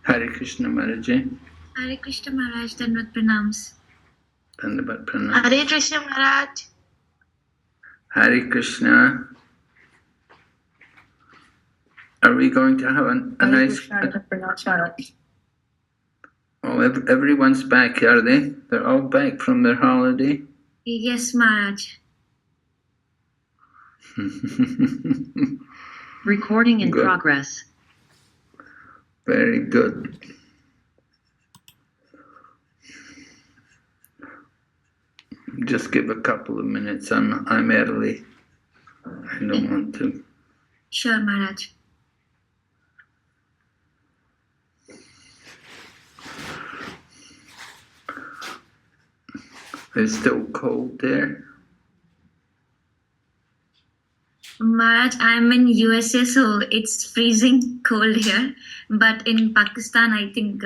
Hare Krishna Maharaji. Hare Krishna Maharaj, Dandavat Pranams. Dandavat Pranams. Hare Krishna Maharaj. Hare Krishna. Are we going to have a nice... Oh, everyone's back, are they? They're all back from their holiday? Yes, Maharaj. Recording in Good. progress. Very good. Just give a couple of minutes. I'm early. I don't want to. Sure, Maharaj. It's still cold there. Maharaj, I'm in USA, so it's freezing cold here. But in Pakistan, I think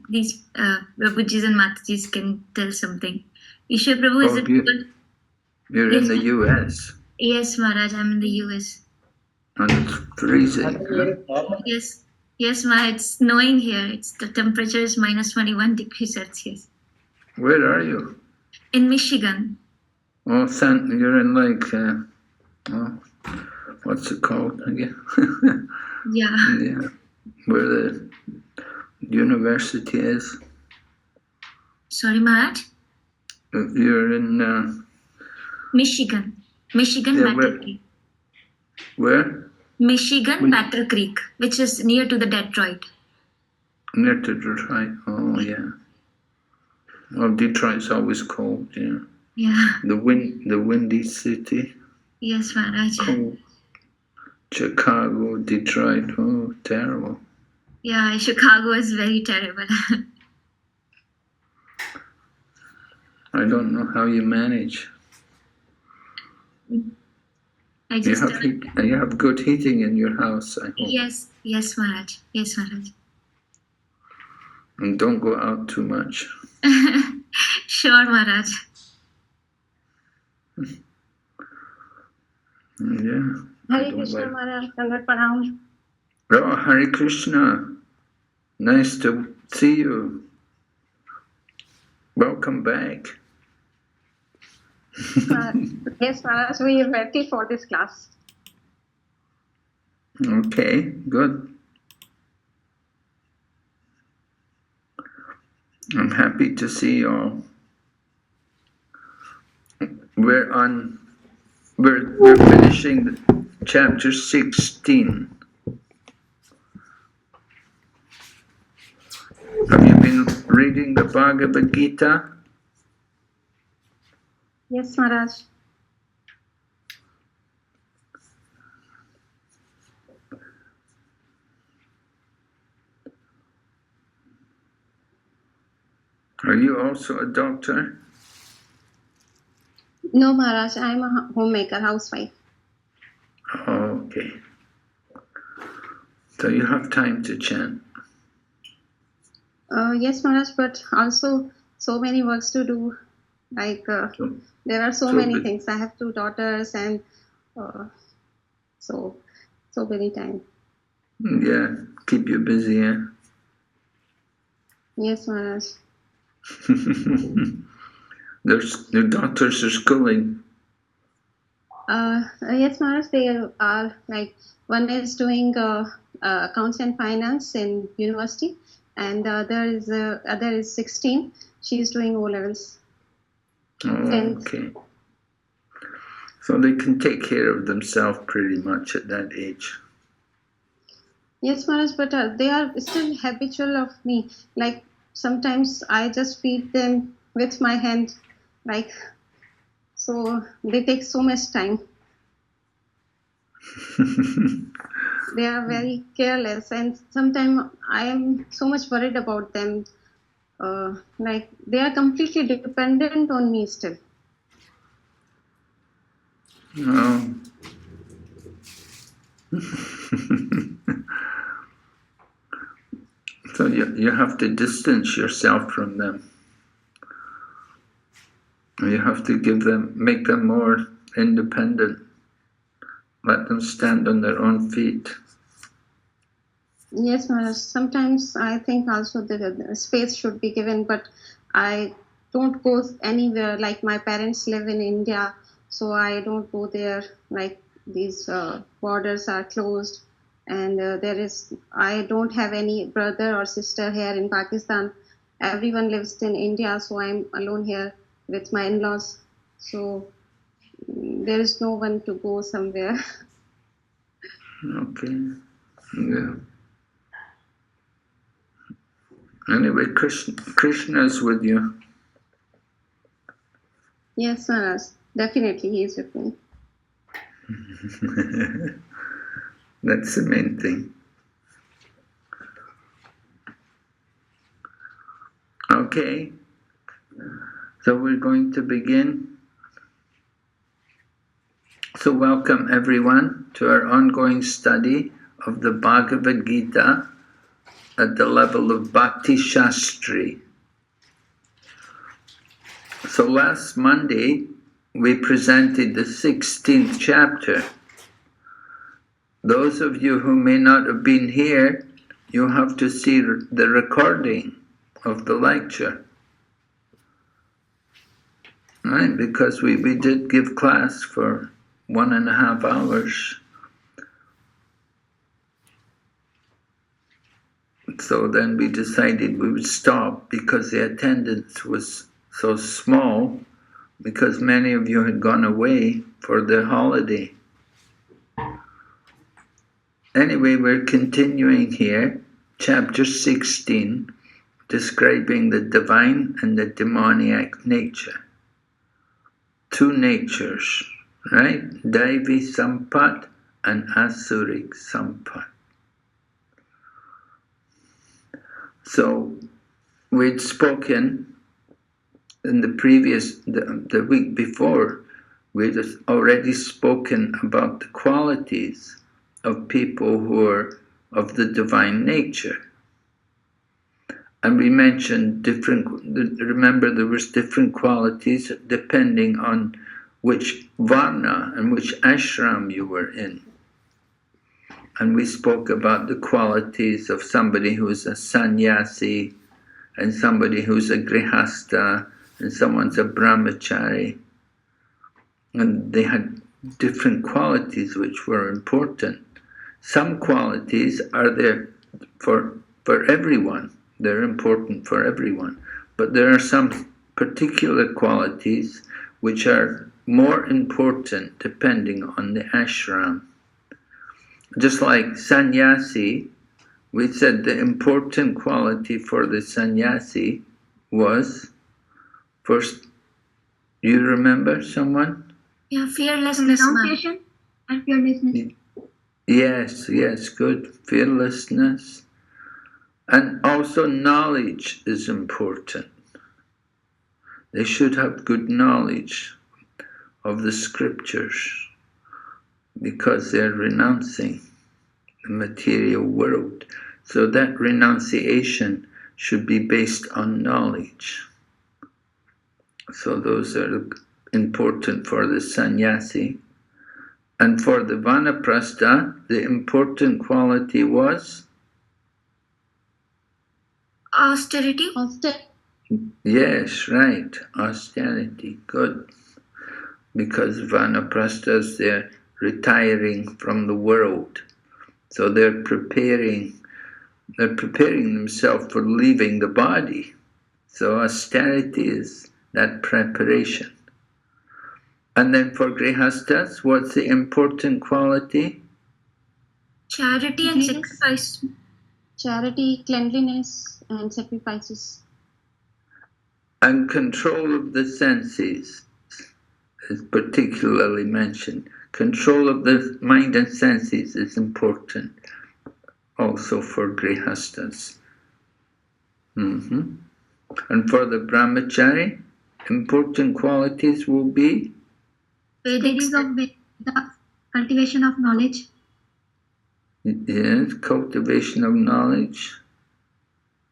these Prabhujis and Matajis can tell something. Ishwar Prabhu, is it cold? You're Yes, in the US. Yes, Maharaj, I'm in the US. And it's freezing. Huh? Yes, Maharaj, it's snowing here. The temperature is minus 21 degrees Celsius. Where are you? In Michigan. Oh, you're in what's it called again? Yeah. Yeah, where the university is. Sorry, Maharaj? You're in... Michigan. Michigan, yeah, Battle Creek. Where? Michigan, Battle Creek, which is near to the Detroit. Near to Detroit, oh yeah. Well, Detroit's always cold, yeah. Yeah. The windy city. Yes, Maharaj. Cold. Chicago, Detroit, oh, terrible. Yeah, Chicago is very terrible. I don't know how you manage. You have good heating in your house, I hope. Yes, Maharaj. Yes, Maharaj. And don't go out too much. Sure, Maharaj. Yeah. Hare Krishna, Maharaj. Dandavat Pranams. Oh, Hare Krishna. Nice to see you. Welcome back. Yes, Maharaj, we are ready for this class. Okay, good. I'm happy to see you all. We're finishing chapter 16. Have you been reading the Bhagavad Gita? Yes, Maharaj. Are you also a doctor? No, Maharaj, I am a homemaker, housewife. Oh, okay. So you have time to chant? Yes, Maharaj, but also so many works to do. There are so many things. I have 2 daughters and so many time. Yeah, keep you busy, yeah? Yes, Maharaj. Your daughters are schooling. Yes, Maharaj, they are one is doing accounts and finance in university, and the other is 16. She is doing O-levels. Oh, okay. So they can take care of themselves pretty much at that age. Yes, Maharaj, but they are still habitual of me. Sometimes I just feed them with my hand, so they take so much time. They are very careless, and sometimes I am so much worried about them. They are completely dependent on me still. Oh. So you have to distance yourself from them. You have to make them more independent. Let them stand on their own feet. Yes, Maharaj. Sometimes I think also that the space should be given, but I don't go anywhere. Like my parents live in India, so I don't go there. Like these borders are closed, and I don't have any brother or sister here in Pakistan. Everyone lives in India, so I'm alone here with my in-laws. So there is no one to go somewhere. Okay. Yeah. Anyway, Krishna's with you. Yes, Maharaj. Definitely, he is with me. That's the main thing. Okay. So we're going to begin. So welcome everyone to our ongoing study of the Bhagavad Gita at the level of Bhakti-Shastri. So last Monday we presented the 16th chapter. Those of you who may not have been here, you have to see the recording of the lecture. Right? Because we did give class for 1.5 hours. So then we decided we would stop because the attendance was so small, because many of you had gone away for the holiday. Anyway, we're continuing here, chapter 16, describing the divine and the demoniac nature. Two natures, right? Daivi Sampat and Asurik Sampat. So we'd spoken in the week before, we'd already spoken about the qualities of people who are of the divine nature. And we mentioned remember there was different qualities depending on which varna and which ashram you were in. And we spoke about the qualities of somebody who's a sannyasi, and somebody who's a grihasta, and someone's a brahmachari. And they had different qualities which were important. Some qualities are there for everyone. They're important for everyone. But there are some particular qualities which are more important depending on the ashram. Just like sannyasi, we said the important quality for the sannyasi was, first, you remember someone? Yeah, fearlessness. Renunciation and fearlessness. Yes, good. Fearlessness. And also knowledge is important. They should have good knowledge of the scriptures because they're renouncing the material world. So that renunciation should be based on knowledge. So those are important for the sannyasi. And for the vanaprastha, the important quality was? Austerity. Yes, right. Austerity. Good. Because vanaprasthas, they're retiring from the world. So they're preparing themselves for leaving the body. So austerity is that preparation. And then for grihastas, what's the important quality? Charity and sacrifice. Charity, cleanliness, and sacrifices. And control of the senses is particularly mentioned. Control of the mind and senses is important also for grihastas. And for the brahmachari, important qualities will be? Studies of Vedas, cultivation of knowledge. Yes, cultivation of knowledge.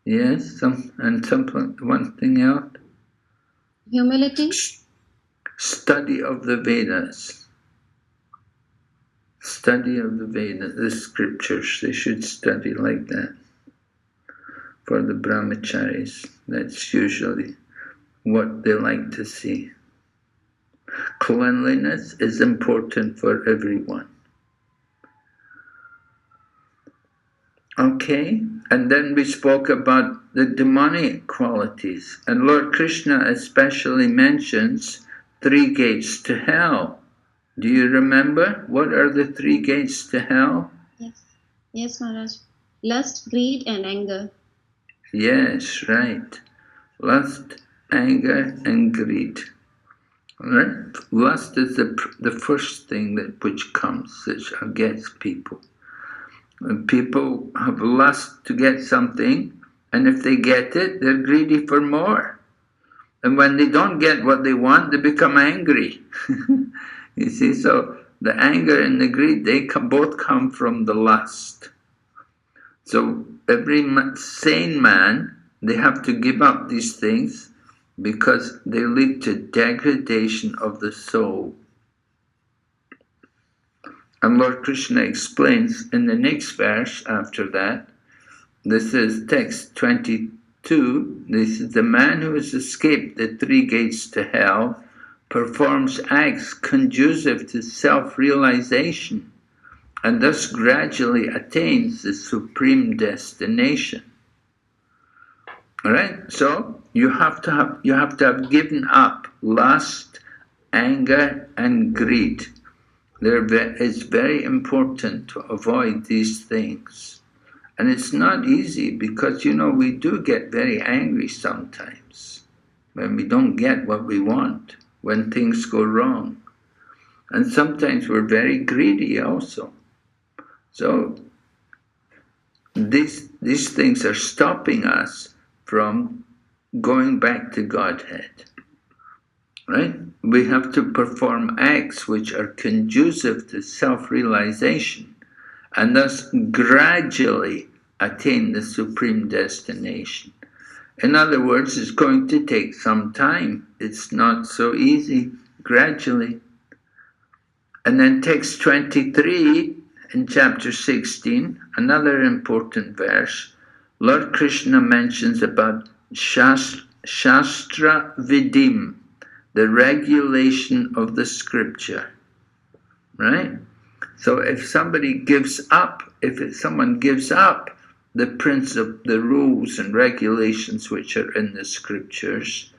Yes, one thing else. Humility. Study of the Vedas. Study of the Vedas, the scriptures, they should study like that. For the brahmacharis, that's usually what they like to see. Cleanliness is important for everyone. Okay, and then we spoke about the demonic qualities, and Lord Krishna especially mentions 3 gates to hell. Do you remember? What are the 3 gates to hell? Yes, Maharaj. Lust, greed, and anger. Yes, right. Lust, anger, and greed. Right? Lust is the first thing which comes, which gets people. When people have lust to get something, and if they get it, they're greedy for more. And when they don't get what they want, they become angry. You see, so the anger and the greed, they both come from the lust. So every sane man, they have to give up these things because they lead to degradation of the soul. And Lord Krishna explains in the next verse after that, this is text 22, this is the man who has escaped the 3 gates to hell performs acts conducive to self-realization and thus gradually attains the supreme destination. Alright, so you have to have given up lust, anger, and greed. It's very important to avoid these things. And it's not easy because, we do get very angry sometimes when we don't get what we want, when things go wrong. And sometimes we're very greedy also. So these things are stopping us from going back to Godhead. Right? We have to perform acts which are conducive to self-realization and thus gradually attain the supreme destination. In other words, it's going to take some time. It's not so easy, gradually. And then text 23 in chapter 16, another important verse, Lord Krishna mentions about Shastra Vidim, the regulation of the scripture, right? So if someone gives up the principle, the rules and regulations which are in the scriptures,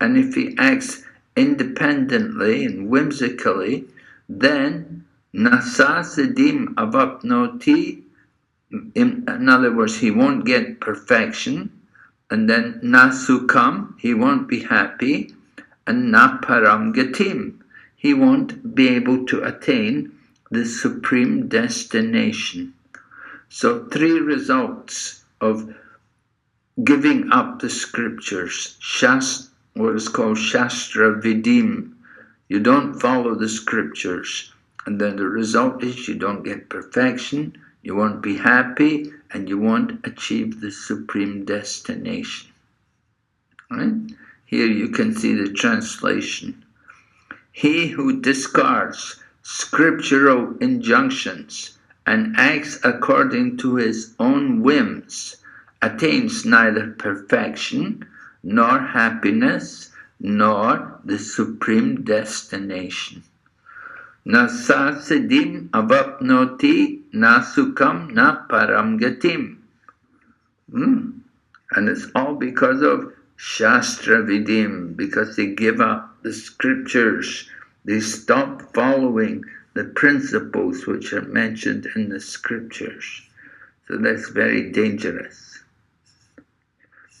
and if he acts independently and whimsically, then nasasidim avapnoti, in other words, he won't get perfection, and then nasukam, he won't be happy, and naparam gatim, he won't be able to attain the supreme destination. So 3 results of giving up the scriptures, what is called Shastra Vidim. You don't follow the scriptures, and then the result is you don't get perfection, you won't be happy, and you won't achieve the supreme destination. Right? Here you can see the translation. He who discards scriptural injunctions and acts according to his own whims attains neither perfection, nor happiness, nor the supreme destination. Nasasidim avapnoti nasukam na param gatim. And it's all because of Shastra Vidim, because they give up the scriptures. They stop following the principles which are mentioned in the scriptures. So that's very dangerous.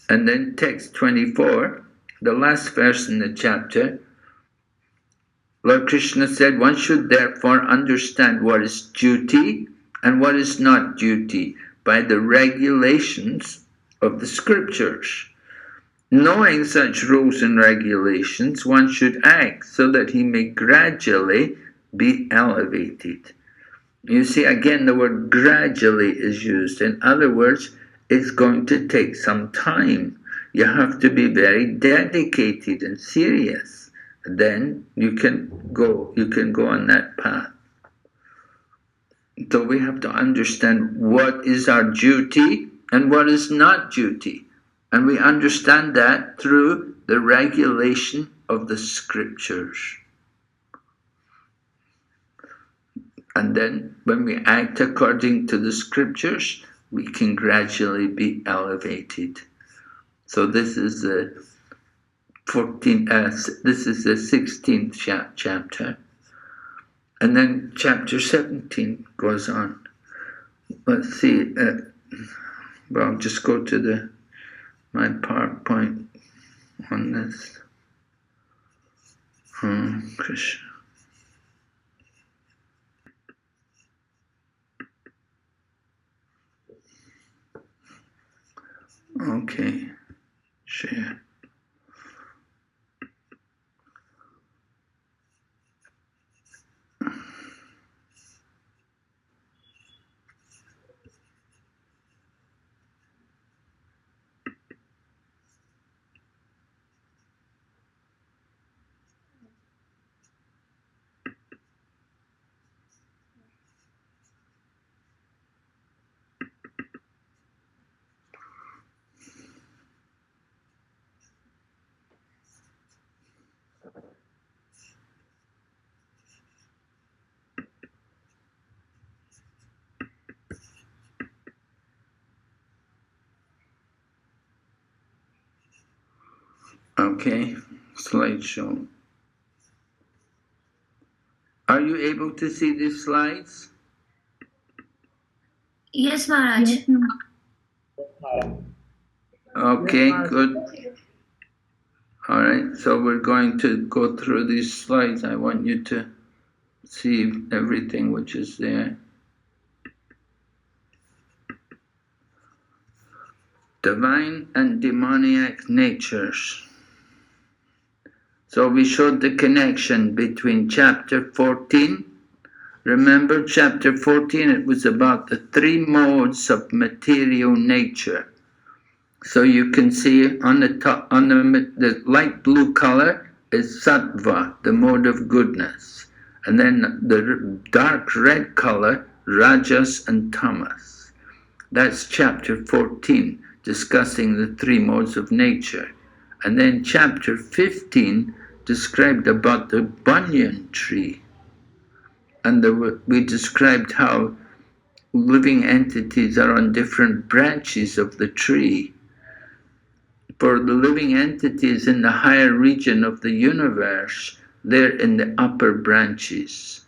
And then text 24, the last verse in the chapter, Lord Krishna said, one should therefore understand what is duty and what is not duty by the regulations of the scriptures. Knowing such rules and regulations, one should act so that he may gradually be elevated. You see, again, the word gradually is used. In other words, it's going to take some time. You have to be very dedicated and serious. Then you can go on that path. So we have to understand what is our duty and what is not duty. And we understand that through the regulation of the scriptures. And then when we act according to the scriptures, we can gradually be elevated. So this is the 16th chapter. And then chapter 17 goes on. Let's see. Well, I'll just go to my PowerPoint on this. Krishna. Okay. Share. Okay, slideshow. Are you able to see these slides? Yes, Maharaj. Okay, good. All right, so we're going to go through these slides. I want you to see everything which is there. Divine and demoniac natures. So we showed the connection between chapter 14. Remember chapter 14, it was about the three modes of material nature. So you can see on the top, on the light blue color is sattva, the mode of goodness. And then the dark red color, rajas and tamas. That's chapter 14, discussing the three modes of nature. And then chapter 15 described about the banyan tree. And we described how living entities are on different branches of the tree. For the living entities in the higher region of the universe, they're in the upper branches.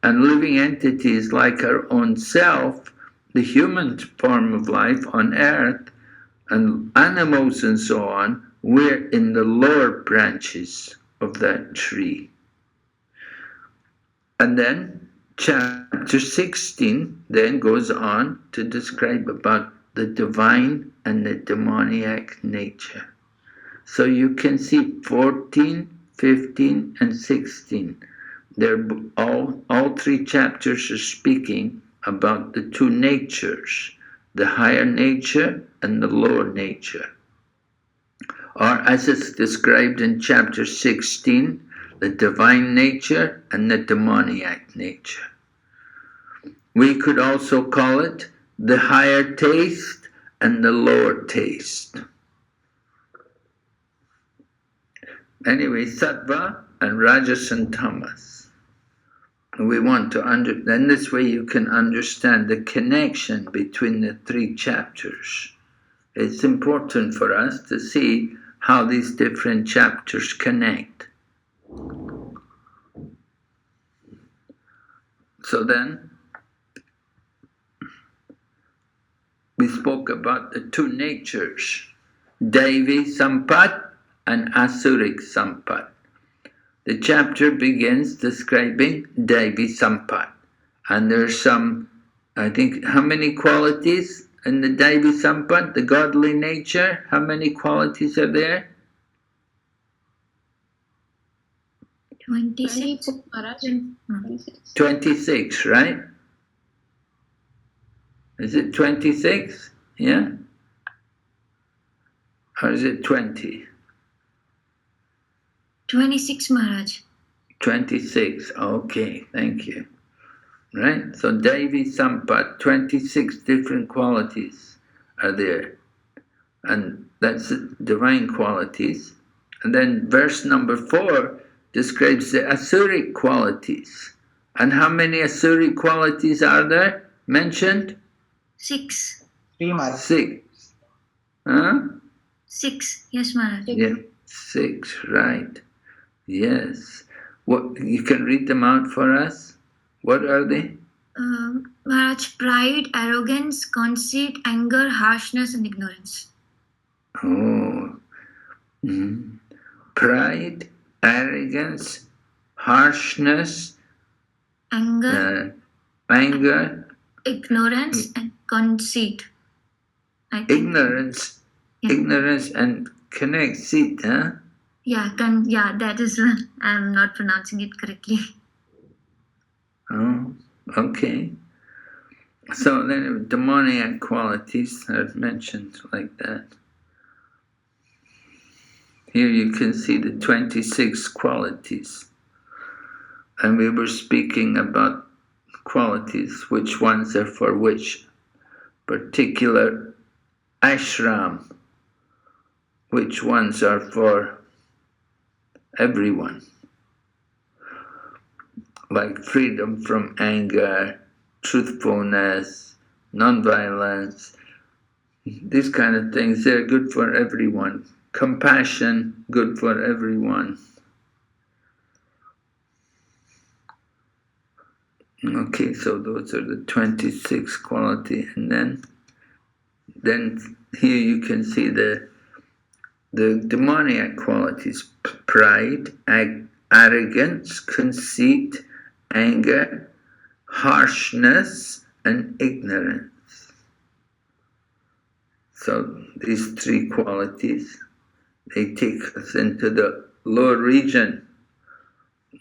And living entities like our own self, the human form of life on earth, and animals and so on, we're in the lower branches of that tree. And then chapter 16 then goes on to describe about the divine and the demoniac nature. So you can see 14, 15, and 16. They're all three chapters are speaking about the two natures, the higher nature and the lower nature. Or as it's described in chapter 16, the divine nature and the demoniac nature. We could also call it the higher taste and the lower taste. Anyway, sattva and rajas and tamas. We want to then this way you can understand the connection between the three chapters. It's important for us to see how these different chapters connect. So then, we spoke about the two natures, Devi Sampat and Asuric Sampat. The chapter begins describing Devi Sampat. And there's some, I think, how many qualities in the Devi Sampat, the godly nature? How many qualities are there? 26. 26, right? Is it 26? Yeah? Or is it 20? 26, Maharaj. 26, okay, thank you. right? So Devi Sampat, 26 different qualities are there. And that's the divine qualities. And then verse number 4 describes the Asuric qualities. And how many Asuric qualities are there mentioned? 6. 3 Maharaj. 6. Huh? 6. Yes, Maharaj. Yeah, 6, right. Yes. What, you can read them out for us? What are they? Maharaj, pride, arrogance, conceit, anger, harshness, and ignorance. Oh. Mhm. Pride, arrogance, harshness, Anger, anger, ignorance, and conceit. I think. ignorance, Yeah. ignorance and conceit, huh? Yeah, that is. I'm not pronouncing it correctly. Oh, okay. So then demoniac qualities are mentioned like that. Here you can see the 26 qualities. And we were speaking about qualities, which ones are for which particular ashram, which ones are for everyone. Like freedom from anger, truthfulness, nonviolence, these kind of things, they're good for everyone. Compassion, good for everyone. Okay, so those are the 26 quality, and then here you can see the demoniac qualities: pride, arrogance, conceit, anger, harshness, and ignorance. So these 3 qualities, they take us into the lower region,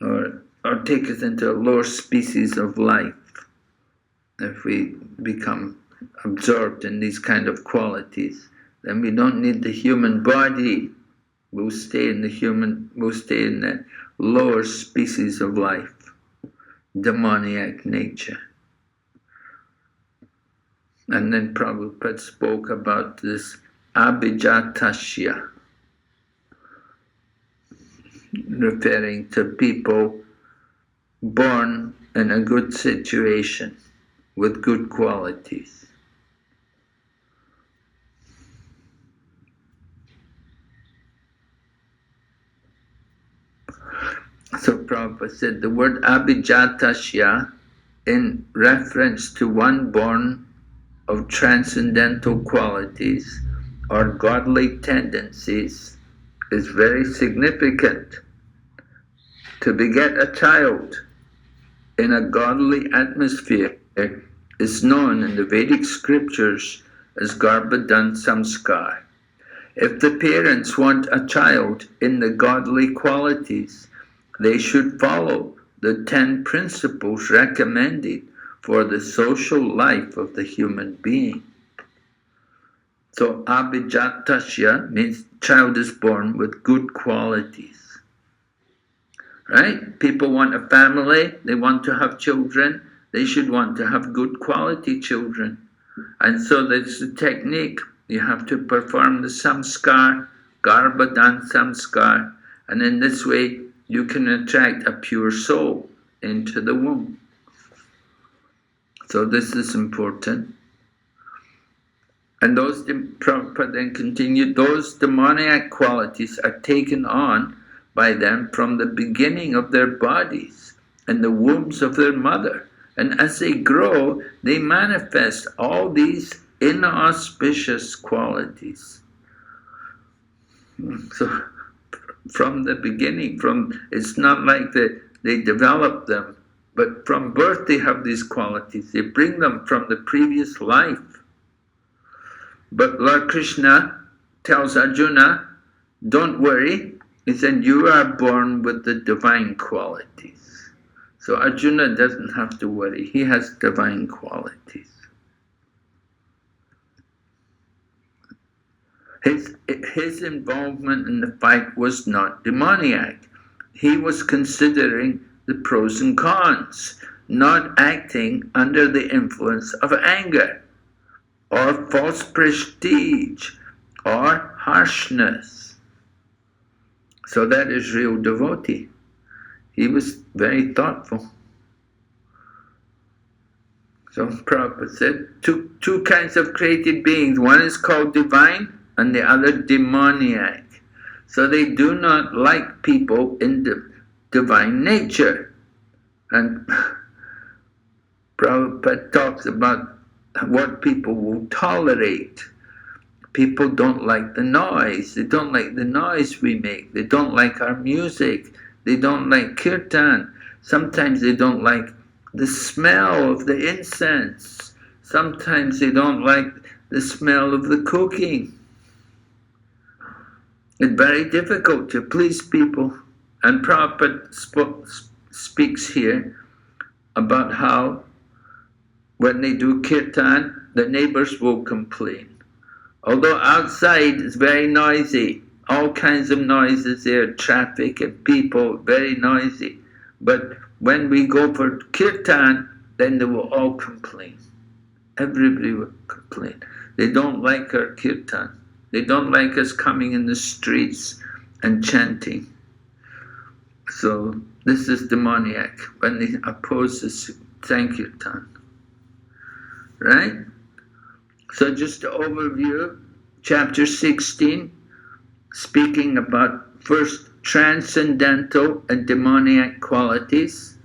or take us into a lower species of life if we become absorbed in these kind of qualities. Then we don't need the human body. We'll stay in the lower species of life, demoniac nature. And then Prabhupada spoke about this abhijatasya, referring to people born in a good situation with good qualities. So Prabhupada said the word abhijatasya in reference to one born of transcendental qualities or godly tendencies is very significant. To beget a child in a godly atmosphere is known in the Vedic scriptures as Garbhadan Samskar. If the parents want a child in the godly qualities, they should follow the 10 principles recommended for the social life of the human being. So abhijatasya means child is born with good qualities. Right? People want a family, they want to have children, they should want to have good quality children. And so there's a technique. You have to perform the samskar, garbhadan samskar, and in this way you can attract a pure soul into the womb. So this is important. And those, Prabhupada then continued, those demoniac qualities are taken on by them from the beginning of their bodies and the wombs of their mother. And as they grow, they manifest all these inauspicious qualities. So from the beginning, it's not like they develop them, but from birth they have these qualities. They bring them from the previous life. But Lord Krishna tells Arjuna, don't worry, he said, you are born with the divine qualities. So Arjuna doesn't have to worry, he has divine qualities. His involvement in the fight was not demoniac. He was considering the pros and cons, not acting under the influence of anger or false prestige or harshness. So that is real devotee. He was very thoughtful. So Prabhupada said, two kinds of created beings. One is called divine and the other demoniac. So they do not like people in the divine nature. And Prabhupada talks about what people will tolerate. People don't like the noise. They don't like the noise we make. They don't like our music. They don't like kirtan. Sometimes they don't like the smell of the incense. Sometimes they don't like the smell of the cooking. It's very difficult to please people. And Prabhupada speaks here about how when they do kirtan, the neighbors will complain. Although outside it's very noisy, all kinds of noises there, traffic and people, very noisy. But when we go for kirtan, then they will all complain. Everybody will complain. They don't like our kirtan. They don't like us coming in the streets and chanting. So this is demoniac when they oppose this sankirtan. Right? So just an overview, chapter 16, speaking about first transcendental and demoniac qualities,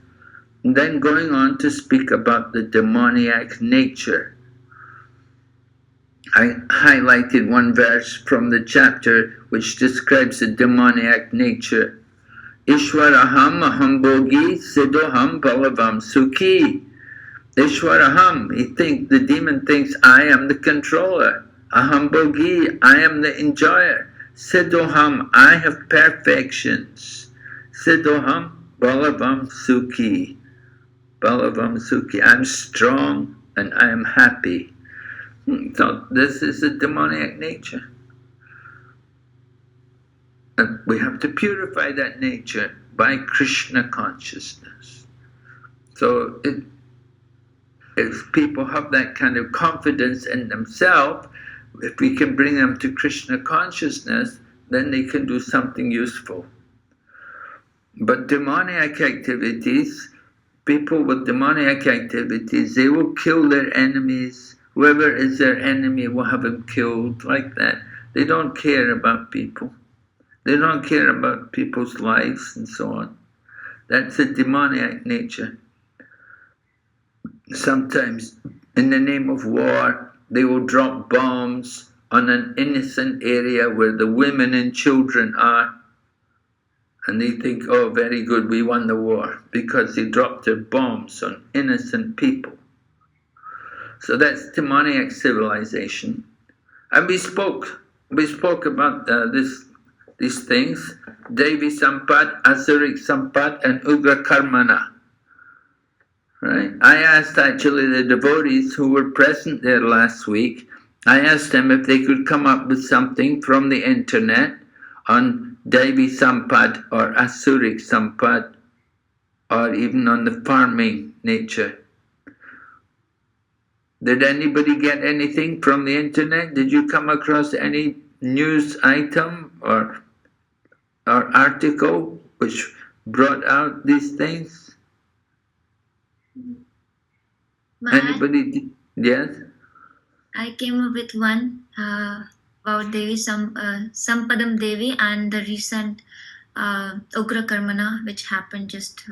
and then going on to speak about the demoniac nature. I highlighted one verse from the chapter which describes the demoniac nature. Ishwaraham aham bhogi siddhoham balavam sukhi. Ishwaraham, the demon thinks, I am the controller. Aham bhogi, I am the enjoyer. Siddhoham, I have perfections. Siddhoham balavam sukhi. Balavam sukhi, I'm strong and I am happy. So this is a demoniac nature. And we have to purify that nature by Krishna consciousness. So if people have that kind of confidence in themselves, if we can bring them to Krishna consciousness, then they can do something useful. But demoniac activities, people with demoniac activities, they will kill their enemies. Whoever is their enemy will have him killed, like that. They don't care about people. They don't care about people's lives and so on. That's a demoniac nature. Sometimes, in the name of war, they will drop bombs on an innocent area where the women and children are. And they think, oh, very good, we won the war, because they dropped their bombs on innocent people. So that's demoniac civilization. And we spoke about these things, Devi Sampat, Asuric Sampat, and Ugra Karmana. Right? I asked actually the devotees who were present there last week, I asked them if they could come up with something from the internet on Devi Sampad or Asuric Sampad, or even on the farming nature. Did anybody get anything from the internet? Did you come across any news item or article which brought out these things? Anybody? Yes? I came up with one about Devi Sampadam Devi and the recent Ugra Karmana, which happened just,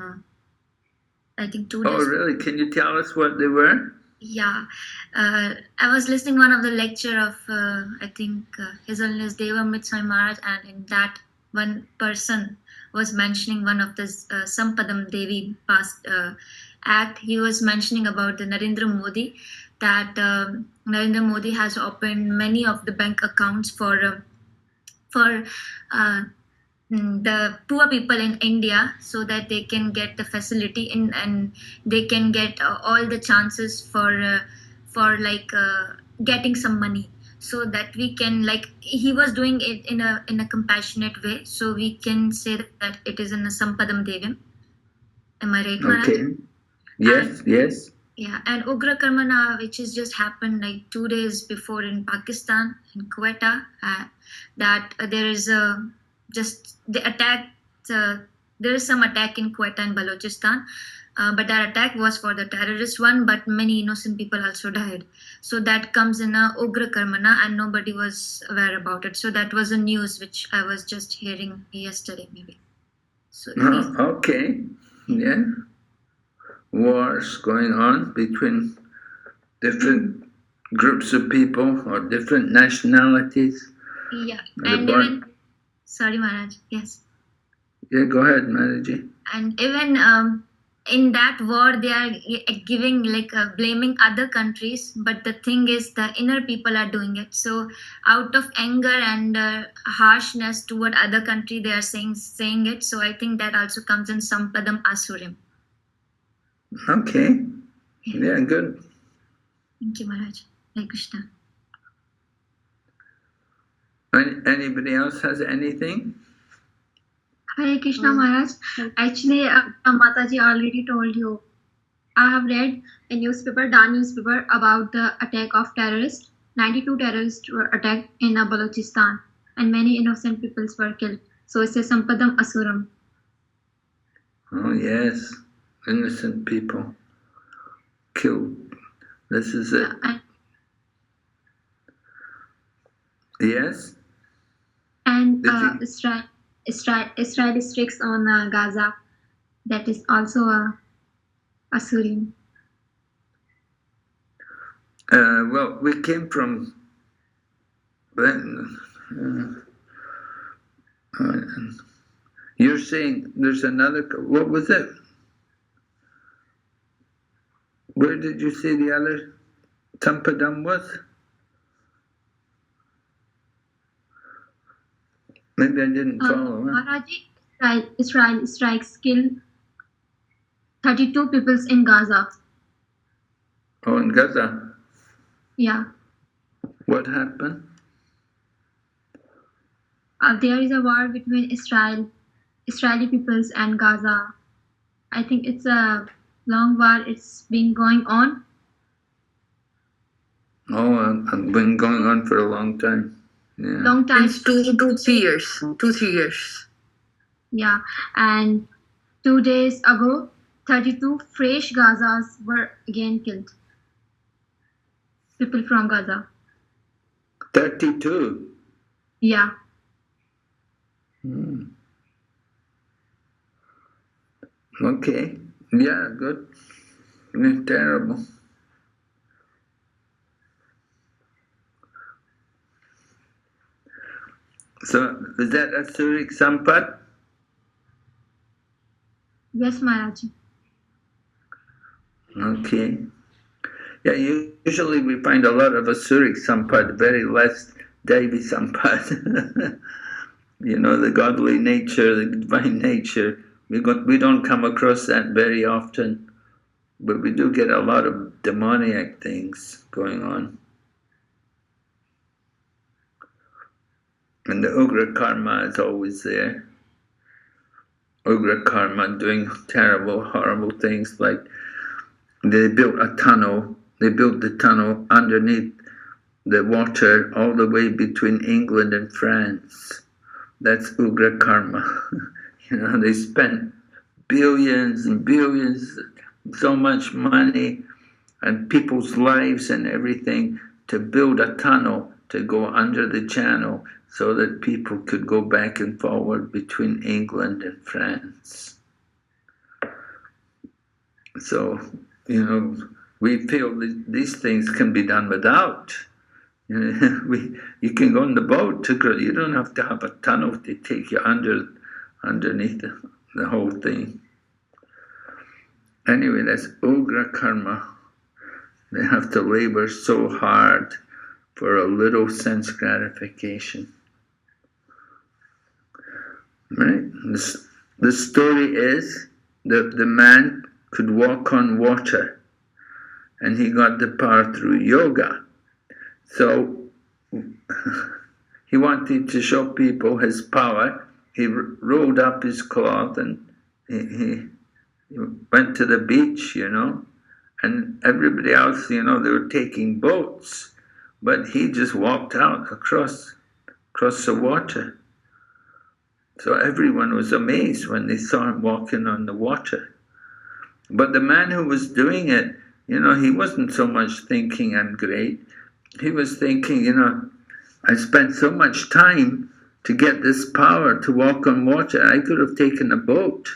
I think, 2 days. Oh, really? Can you tell us what they were? Yeah. I was listening one of the lecture of, I think, His Holiness Deva Mitswami Maharaj, and in that one person was mentioning one of the Sampadam Devi past act. He was mentioning about the Narendra Modi, that Narendra Modi has opened many of the bank accounts for the poor people in India, so that they can get the facility and they can get all the chances for getting some money, so that we can, like, he was doing it in a compassionate way, so we can say that it is in a Sampadam Devim. Am I right, Maharaj? Okay. Yes, yes. Yeah, and Ugra Karmana, which has just happened like 2 days before in Pakistan, in Quetta, that there is a just the attack. There is some attack in Quetta and Balochistan, but that attack was for the terrorist one. But many innocent people also died. So that comes in a Ugra Karmana, and nobody was aware about it. So that was a news which I was just hearing yesterday, maybe. So Okay, yeah. Wars going on between different groups of people or different nationalities. Yeah, and even sorry, Maharaj. Yes. Yeah, go ahead, Mataji. And even in that war, they are giving like blaming other countries. But the thing is, the inner people are doing it. So out of anger and harshness toward other country, they are saying it. So I think that also comes in Sampadam Asurim. Okay. Yeah, good. Thank you, Maharaj. Hare Krishna. Anybody else has anything? Hare Krishna Maharaj. Actually, Mataji already told you. I have read a newspaper, Dan newspaper, about the attack of terrorists. 92 terrorists were attacked in Balochistan, and many innocent people were killed. So it's a Sampadam Asuram. Oh yes, innocent people killed. This is it. Yes. And Israel strikes on Gaza. That is also a Asurim. Well, we came from. You're saying there's another. What was it? Where did you say the other Tampadam was? Maybe I didn't follow. Maharaji, Israel strikes kill 32 people in Gaza. Oh, in Gaza? Yeah. What happened? There is a war between Israeli peoples and Gaza. I think it's a long war. It's been going on. Oh, it's been going on for a long time. Yeah. Long time. It's 2-3 years. 2-3 years. Yeah, and 2 days ago, 32 fresh Gazas were again killed. People from Gaza. 32? Yeah. Okay. Yeah, good. Terrible. So, is that Asurik Sampat? Yes, Maharaji. Okay. Yeah, usually we find a lot of Asurik Sampat, very less Devi Sampat. You know, the godly nature, the divine nature. We don't come across that very often, but we do get a lot of demoniac things going on. And the Ugra Karma is always there. Ugra Karma doing terrible, horrible things, like they built a tunnel. They built the tunnel underneath the water all the way between England and France. That's Ugra Karma. You know, they spent billions and billions, so much money and people's lives and everything to build a tunnel to go under the channel so that people could go back and forward between England and France. So, you know, we feel that these things can be done without. You know, you can go on the boat. You don't have to have a tunnel to take you underneath the whole thing. Anyway, that's Ugra Karma. They have to labor so hard for a little sense gratification. Right? The story is that the man could walk on water, and he got the power through yoga. So he wanted to show people his power. He rolled up his cloth and he He went to the beach, and everybody else, they were taking boats, but he just walked out across the water. So everyone was amazed when they saw him walking on the water. But the man who was doing it, he wasn't so much thinking, I'm great. He was thinking, I spent so much time to get this power to walk on water. I could have taken a boat.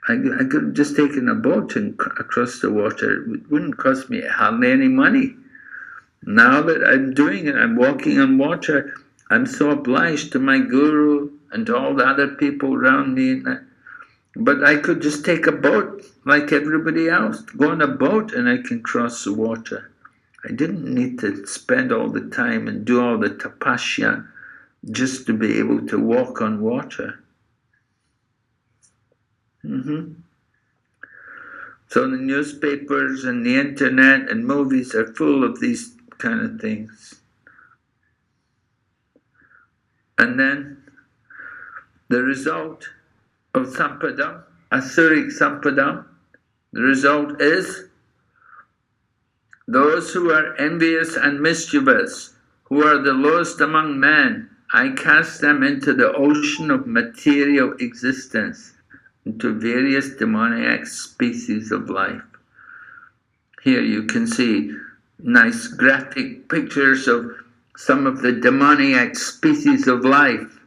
I could have just taken a boat and across the water. It wouldn't cost me hardly any money. Now that I'm doing it, I'm walking on water, I'm so obliged to my guru and to all the other people around me. But I could just take a boat like everybody else, go on a boat and I can cross the water. I didn't need to spend all the time and do all the tapasya just to be able to walk on water. So the newspapers and the internet and movies are full of these kind of things. And then the result of sampadam, asuric sampadam, the result is those who are envious and mischievous, who are the lowest among men, I cast them into the ocean of material existence, into various demoniac species of life. Here you can see nice graphic pictures of some of the demoniac species of life.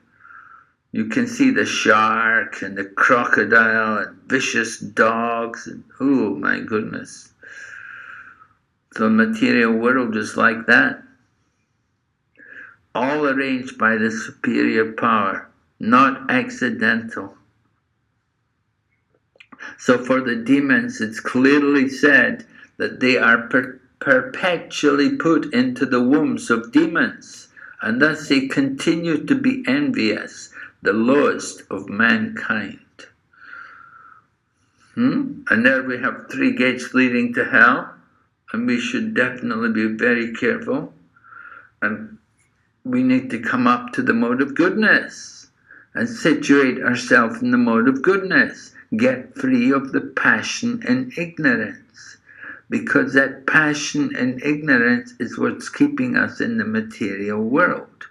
You can see the shark and the crocodile and vicious dogs. And, oh my goodness. So the material world is like that. All arranged by the superior power, not accidental. So for the demons, it's clearly said that they are perpetually put into the wombs of demons, and thus they continue to be envious, the lowest of mankind. And there we have 3 gates leading to hell, and we should definitely be very careful. And we need to come up to the mode of goodness and situate ourselves in the mode of goodness. Get free of the passion and ignorance, because that passion and ignorance is what's keeping us in the material world.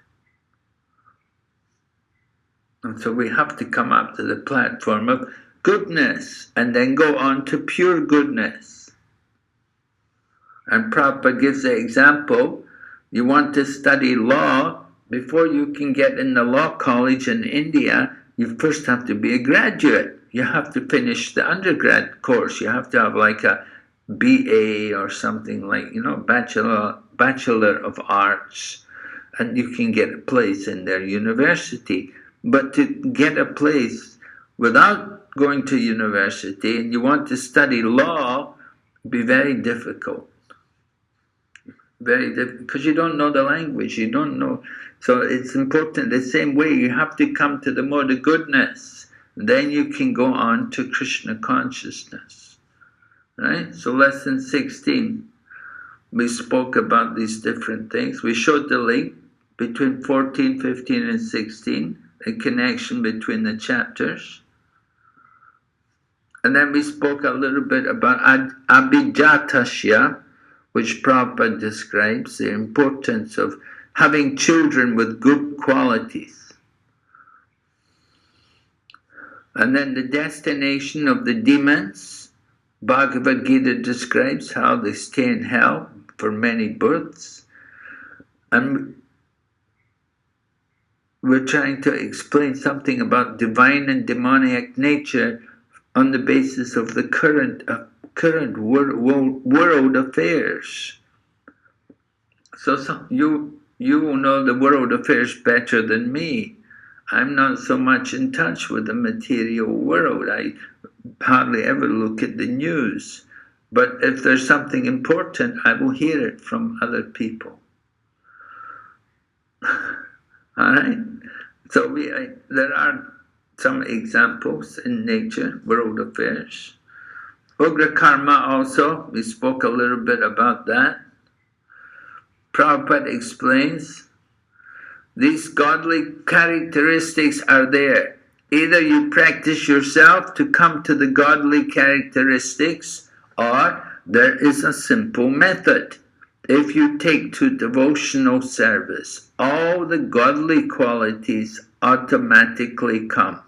And so we have to come up to the platform of goodness and then go on to pure goodness. And Prabhupada gives the example, you want to study law, before you can get in the law college in India, you first have to be a graduate. You have to finish the undergrad course. You have to have like a BA or something like, Bachelor of Arts, and you can get a place in their university. But to get a place without going to university, and you want to study law, be very difficult. Very difficult, because you don't know the language, you don't know. So it's important, the same way, you have to come to the mode of goodness. Then you can go on to Krishna consciousness. Right? So lesson 16, we spoke about these different things. We showed the link between 14, 15, and 16, a connection between the chapters. And then we spoke a little bit about abhijatasya, which Prabhupada describes the importance of having children with good qualities. And then the destination of the demons, Bhagavad Gita describes how they stay in hell for many births. And we're trying to explain something about divine and demoniac nature on the basis of the current world affairs. So you will know the world affairs better than me. I'm not so much in touch with the material world. I hardly ever look at the news. But if there's something important, I will hear it from other people. All right? So there are some examples in nature, world affairs. Ugra karma also, we spoke a little bit about that. Prabhupada explains, these godly characteristics are there. Either you practice yourself to come to the godly characteristics, or there is a simple method. If you take to devotional service, all the godly qualities automatically come.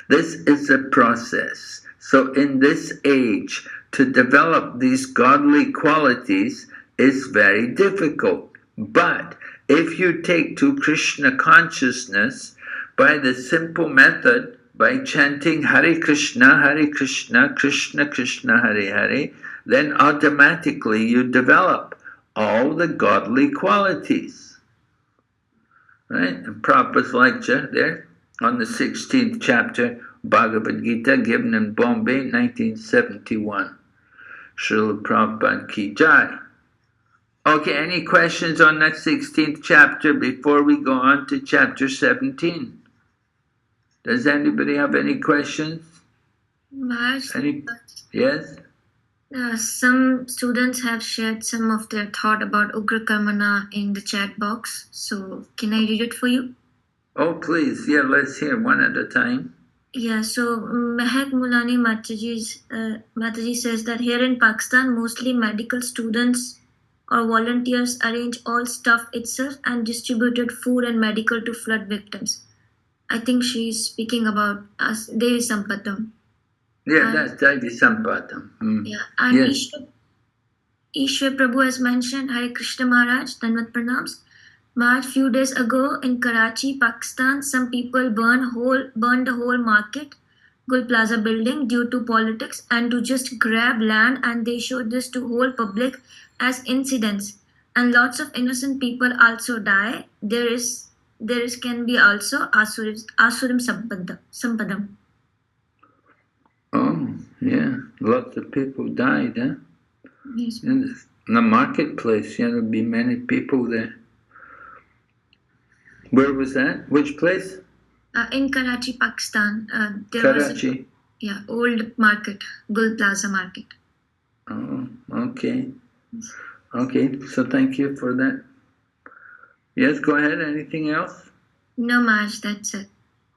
This is a process. So in this age, to develop these godly qualities is very difficult. But if you take to Krishna consciousness by the simple method, by chanting Hare Krishna, Krishna Krishna, Hare Hare, then automatically you develop all the godly qualities. Right? And Prabhupada's lecture there on the 16th chapter, Bhagavad Gita, given in Bombay, 1971. Srila Prabhupada Ki Jai. Okay, any questions on that 16th chapter before we go on to chapter 17? Does anybody have any questions? Maharaj, Yes? some students have shared some of their thought about Ugra Karmana in the chat box. So can I read it for you? Oh, please. Yeah, let's hear one at a time. Yeah, so Mehak Mulani Mataji says that here in Pakistan, mostly medical students or volunteers arrange all stuff itself and distributed food and medical to flood victims. I think she's speaking about us, Devi Sampatam. Yeah, that's Devi Sampatam. Yeah, and yes. Ishwar Prabhu has mentioned Hare Krishna Maharaj, Danvat Pranams. Maharaj, few days ago in Karachi, Pakistan, some people burned the whole market, Gul Plaza building due to politics and to just grab land, and they showed this to whole public as incidents. And lots of innocent people also die. There can be also Asurim Sampadam. Oh, yeah. Lots of people died, huh? Yes. In the marketplace, there'll be many people there. Where was that? Which place? In Karachi, Pakistan. Karachi? Old market, Gul Plaza market. Oh, okay. Okay, so thank you for that. Yes, go ahead. Anything else? No, Maharaj, that's it.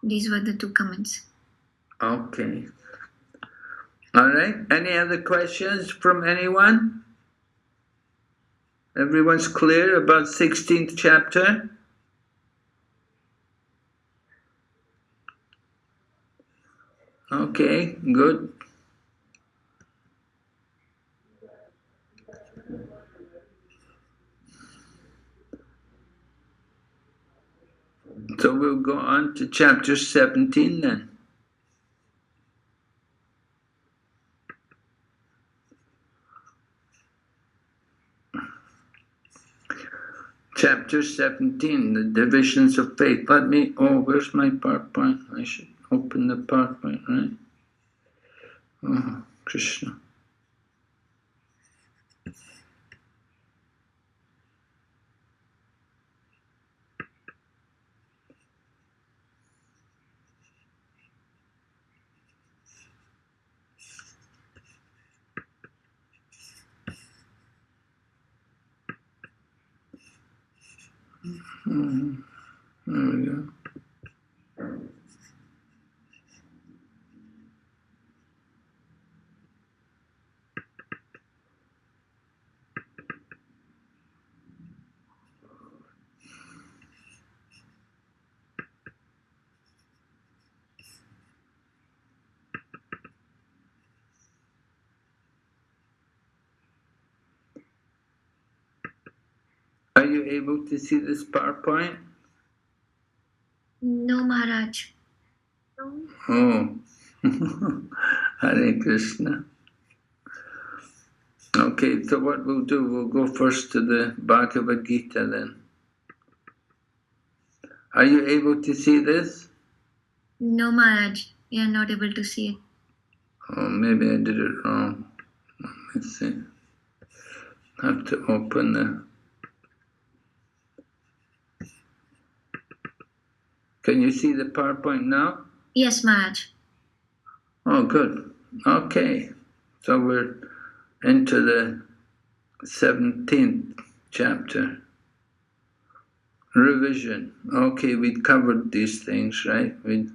These were the two comments. Okay. All right. Any other questions from anyone? Everyone's clear about 16th chapter? Okay, good. So we'll go on to chapter 17 then. Chapter 17, the divisions of faith. Where's my PowerPoint? I should open the PowerPoint, right? Oh, Krishna. There we go. Are you able to see this PowerPoint? No, Maharaj. Oh, Hare Krishna. Okay, so what we'll do, we'll go first to the Bhagavad Gita then. Are you able to see this? No, Maharaj. We are not able to see it. Oh, maybe I did it wrong. Let's see. I have to open the... Can you see the PowerPoint now? Yes, Maharaj. Oh, good. Okay. So we're into the 17th chapter. Revision. Okay, we covered these things, right? We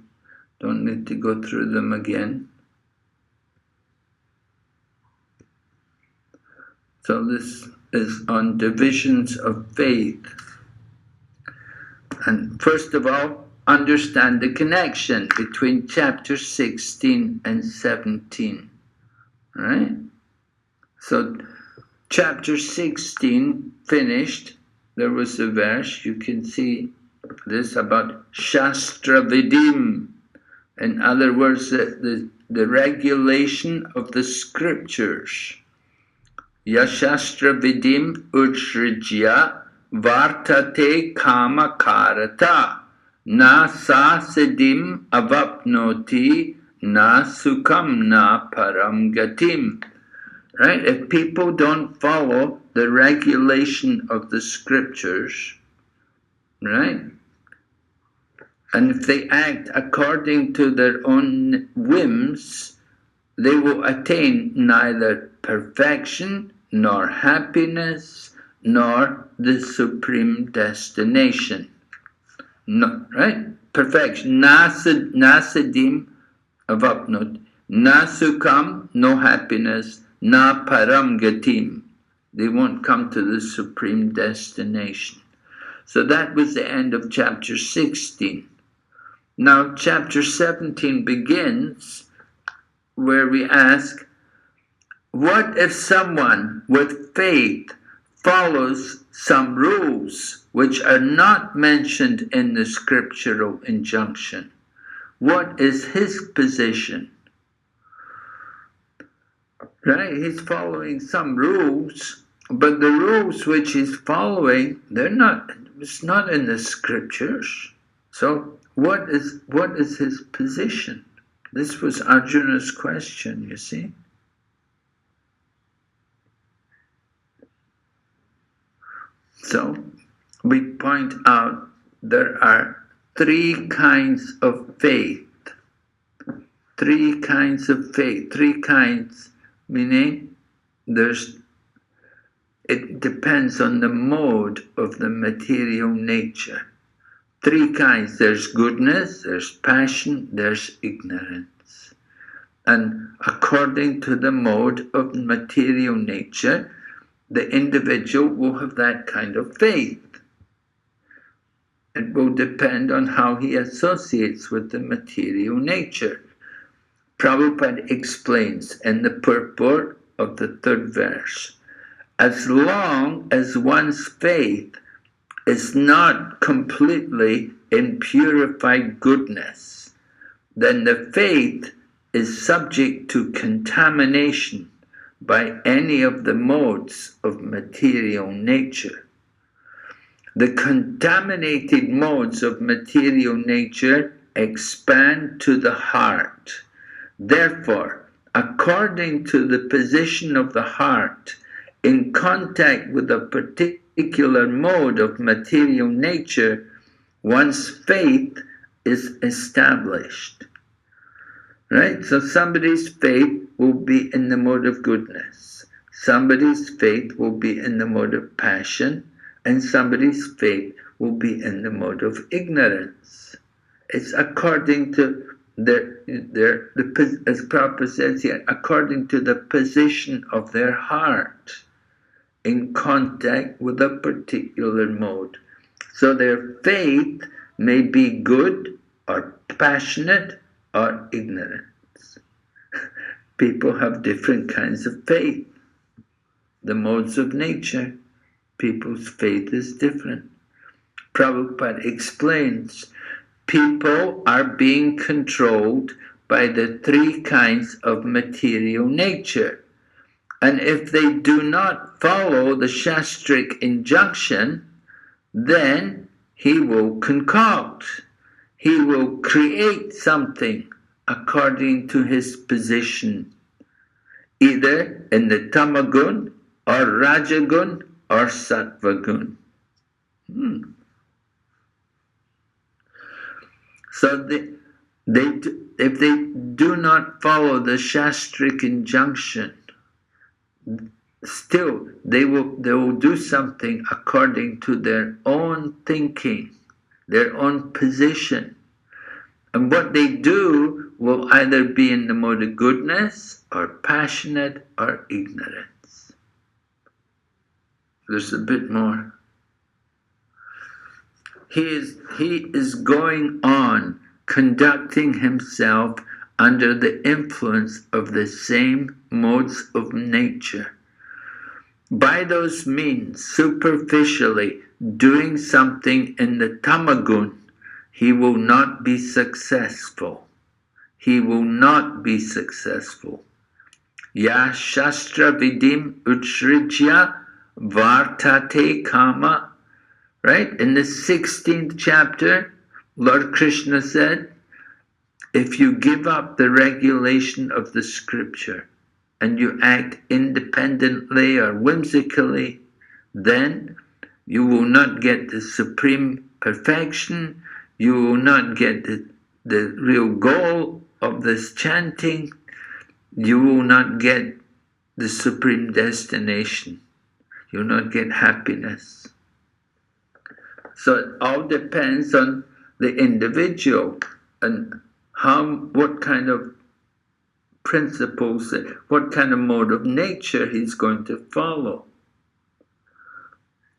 Don't need to go through them again. So this is on divisions of faith. And first of all, understand the connection between chapter 16 and 17. All right? So chapter 16 finished. There was a verse, you can see this about Shastra Vidim. In other words, the regulation of the scriptures. Yashastra Vidim Utsrijya Vartate Kama Karata Na Sasidim Avapnoti Na Sukam Na Param Gatim. Right? If people don't follow the regulation of the scriptures, right? And if they act according to their own whims, they will attain neither perfection, nor happiness, nor the supreme destination. No, right? Perfection. Nasadim avapnot. Nasukam, no happiness. Na param gatim. They won't come to the supreme destination. So that was the end of chapter 16. Now chapter 17 begins where we ask, what if someone with faith follows some rules which are not mentioned in the scriptural injunction? What is his position? Right? He's following some rules, but the rules which he's following, it's not in the scriptures. So what is his position? This was Arjuna's question, you see. So we point out there are three kinds of faith. Three kinds of faith. Three kinds, meaning it depends on the mode of the material nature. Three kinds. There's goodness, there's passion, there's ignorance. And according to the mode of material nature, the individual will have that kind of faith. It will depend on how he associates with the material nature. Prabhupada explains in the purport of the third verse, as long as one's faith is not completely in purified goodness, then the faith is subject to contamination by any of the modes of material nature. The contaminated modes of material nature expand to the heart. Therefore, according to the position of the heart in contact with a particular mode of material nature, one's faith is established. Right? So somebody's faith will be in the mode of goodness. Somebody's faith will be in the mode of passion. And somebody's faith will be in the mode of ignorance. It's according to as Prabhupada says here, according to the position of their heart in contact with a particular mode. So their faith may be good or passionate or ignorance. People have different kinds of faith. The modes of nature, people's faith is different. Prabhupada explains, people are being controlled by the three kinds of material nature. And if they do not follow the Shastric injunction, then he will concoct. He will create something according to his position, either in the Tamagun or Rajagun or Sattvagun. So if they do not follow the Shastric injunction, still they will do something according to their own thinking, their own position. And what they do will either be in the mode of goodness or passionate or ignorance. There's a bit more. He is going on conducting himself under the influence of the same modes of nature. By those means, superficially doing something in the tamagun, he will not be successful. He will not be successful. Ya Shastra Vidim Utsrijya Vartate Kama. Right? In the 16th chapter, Lord Krishna said, if you give up the regulation of the scripture and you act independently or whimsically, then you will not get the supreme perfection, you will not get the real goal of this chanting, you will not get the supreme destination, you will not get happiness. So it all depends on the individual and what kind of principles, what kind of mode of nature he's going to follow.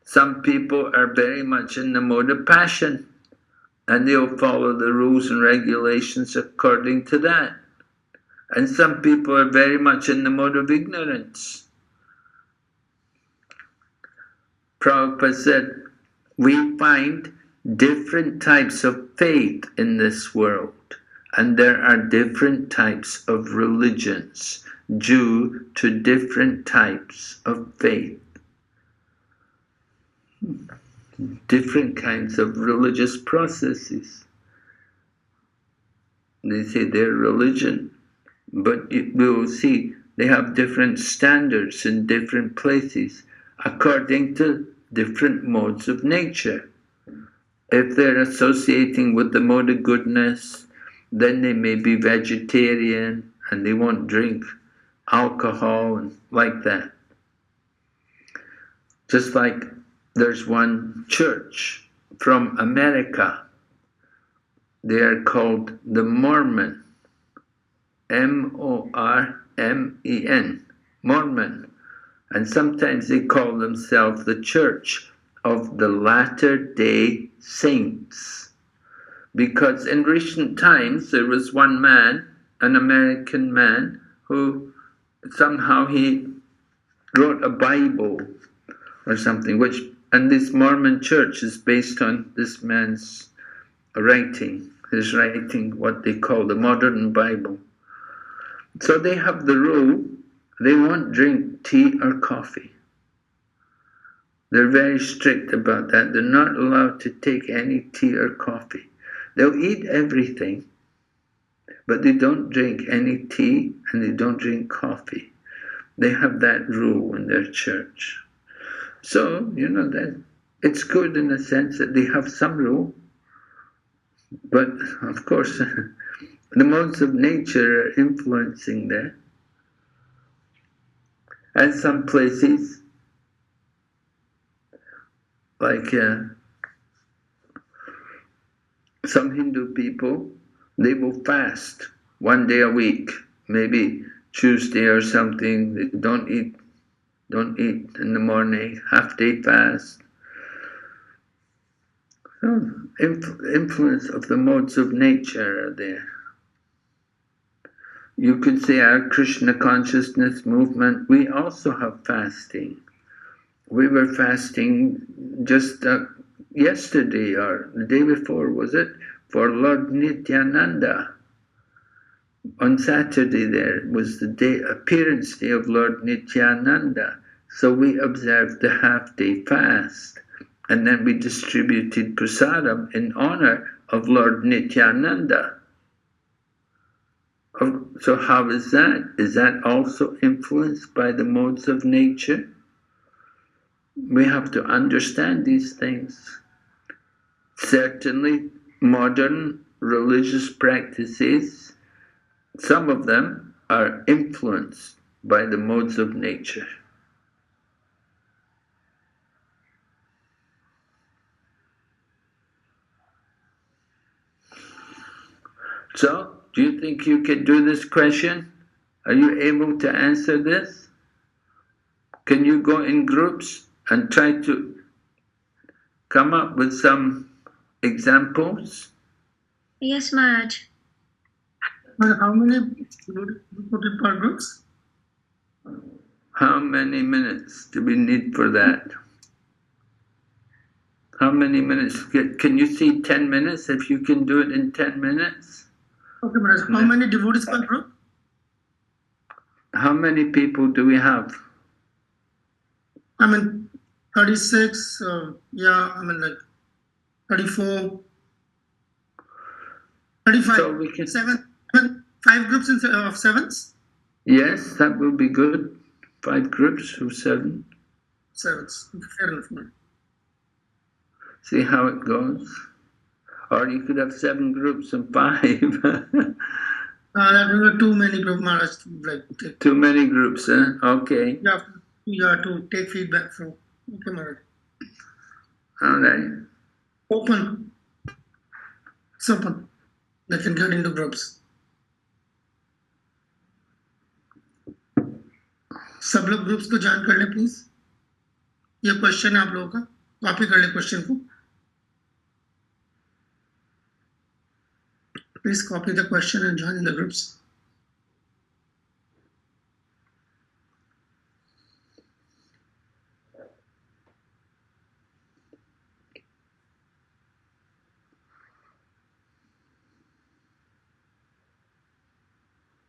Some people are very much in the mode of passion, and they'll follow the rules and regulations according to that. And some people are very much in the mode of ignorance. Prabhupada said, we find different types of faith in this world, and there are different types of religions due to different types of faith. Different kinds of religious processes. They say they're religion, but we will see they have different standards in different places according to different modes of nature. If they're associating with the mode of goodness, then they may be vegetarian and they won't drink alcohol and like that. Just like there's one church from America. They are called the Mormon. M-O-R-M-E-N. Mormon. And sometimes they call themselves the Church of the Latter-day Saints. Because in recent times there was one man, an American man, who somehow he wrote a Bible or something, and this Mormon church is based on this man's writing, his writing, what they call the modern Bible. So they have the rule, they won't drink tea or coffee. They're very strict about that. They're not allowed to take any tea or coffee. They'll eat everything, but they don't drink any tea and they don't drink coffee. They have that rule in their church. So, that it's good in the sense that they have some rule, but of course, the modes of nature are influencing there. And some places, like some Hindu people, they will fast one day a week, maybe Tuesday or something. They don't eat in the morning, half-day fast. So, influence of the modes of nature are there. You could say our Krishna consciousness movement, we also have fasting. We were fasting just yesterday or the day before, was it? For Lord Nityananda. On Saturday there was the appearance day of Lord Nityananda. So we observed the half-day fast. And then we distributed prasadam in honor of Lord Nityananda. So how is that? Is that also influenced by the modes of nature? We have to understand these things. Certainly, modern religious practices, some of them are influenced by the modes of nature. So, do you think you can do this question? Are you able to answer this? Can you go in groups and try to come up with some examples? Yes, Maharaj. How many you put in per groups? How many minutes do we need for that? How many minutes? Can you see 10 minutes if you can do it in 10 minutes? Okay, Maharaj. How many devotees per group? How many people do we have? 36, like 34, 35, So we can, 5 groups of 7s? yes, that will be good. 5 groups of 7. 7s, fair enough. Man. See how it goes. Or you could have 7 groups of 5. That will be too many groups, Maharaj. Like, Too many groups, huh? Okay. You have to take feedback from. Okay, Maharaj. All right. Open. It's open. They can get into groups. सब लोग groups को join कर ले please. ये question है आप लोगों का, कॉपी कर ले क्वेश्चन को. Please copy the question and join in the groups.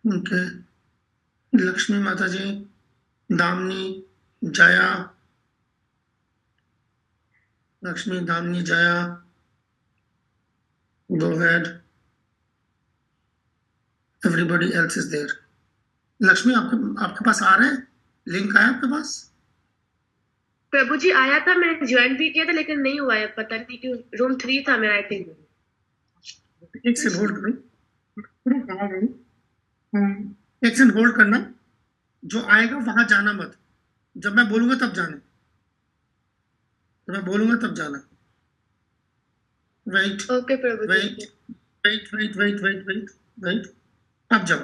Okay. Lakshmi Mataji, Damni, Jaya. Lakshmi, Damni, Jaya. Go ahead. Everybody else is there. Lakshmi आपके पास आ रहा है? लिंक आया आपके पास? प्रभु जी आया था, मैंने ज्वाइन भी किया था लेकिन नहीं हुआ है, पता नहीं क्यों. रूम 3 था मेरा, आई थिंक. एक सेकंड होल्ड करो. एक सेकंड होल्ड करना. जो आएगा वहां जाना मत. जब मैं बोलूंगा तब जाना. जब मैं बोलूंगा तब जाना. वेट. ओके प्रभु जी. वेट. अब जाओ.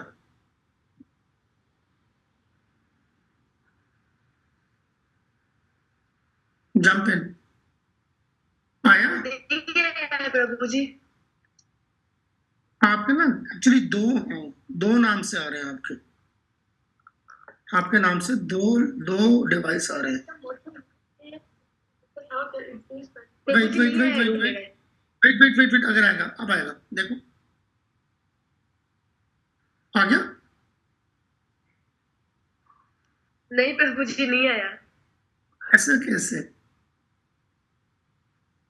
Jump in. आया प्रभु जी. आपके ना एक्चुअली दो नाम से आ रहे हैं. आपके नाम से दो डिवाइस आ रहे हैं. वेट. अगर आएगा, अब आएगा. देखो आ गया. नहीं प्रभु जी, नहीं आया. ऐसा कैसे?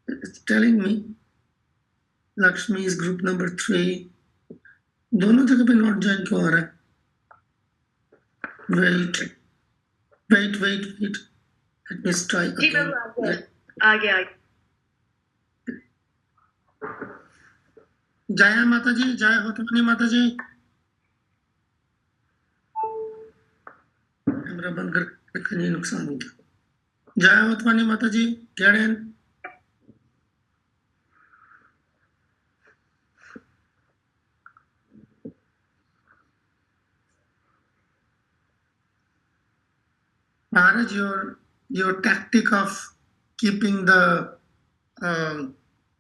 It's telling me Lakshmi is group number 3. दोनों जगह पे नॉट ज्वाइन क्यों आ रहा है? वेट. Let me try जी again. प्रभु आ गया. जया माता जी, जय होतवानी माता जी. कैमरा बंद कर नहीं नुकसान होता. जय होतवानी माता जी, get in. Maharaj, your tactic of keeping the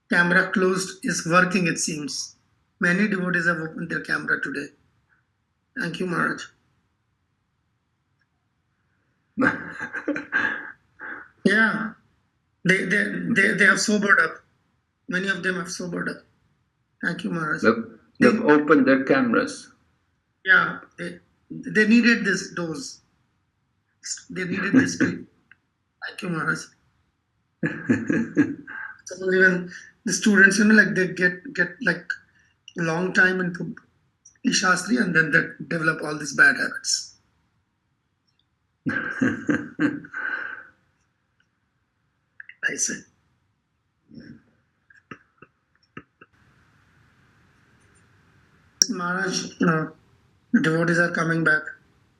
camera closed is working, it seems. Many devotees have opened their camera today. Thank you, Maharaj. Yeah, they have sobered up. Many of them have sobered up. Thank you, Maharaj. They've opened their cameras. Yeah, they needed this dose. They needed this. Thank you, Maharaj. So even the students, like they get like a long time into Bhakti-Shastri and then they develop all these bad habits. I say. Maharaj, the devotees are coming back.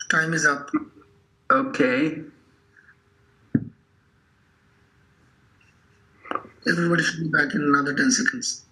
Time is up. Okay. Everybody should be back in another 10 seconds.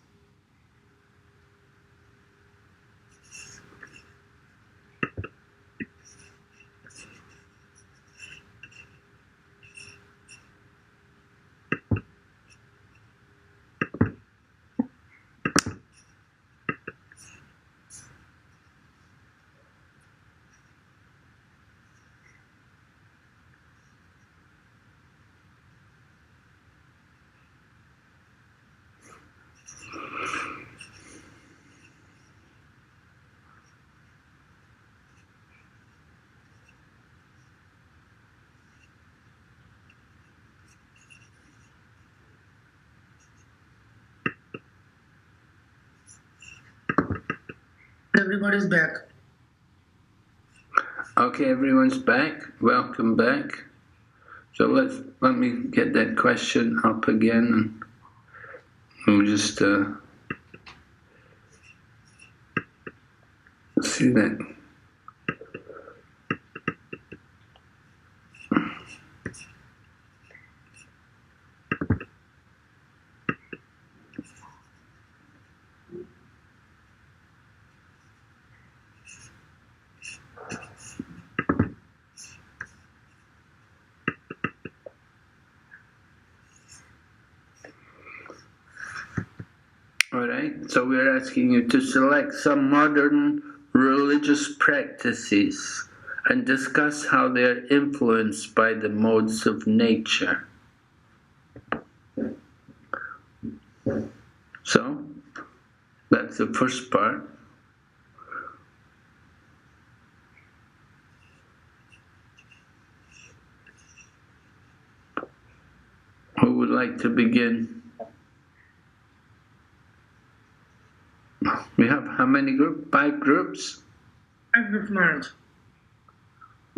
everybody's back. Okay, everyone's back. Welcome back. So let me get that question up again, and we'll just see that. All right, so we're asking you to select some modern religious practices and discuss how they are influenced by the modes of nature. So, that's the first part. Who would like to begin? We have how many groups? 5 groups? 5 group Maharaj.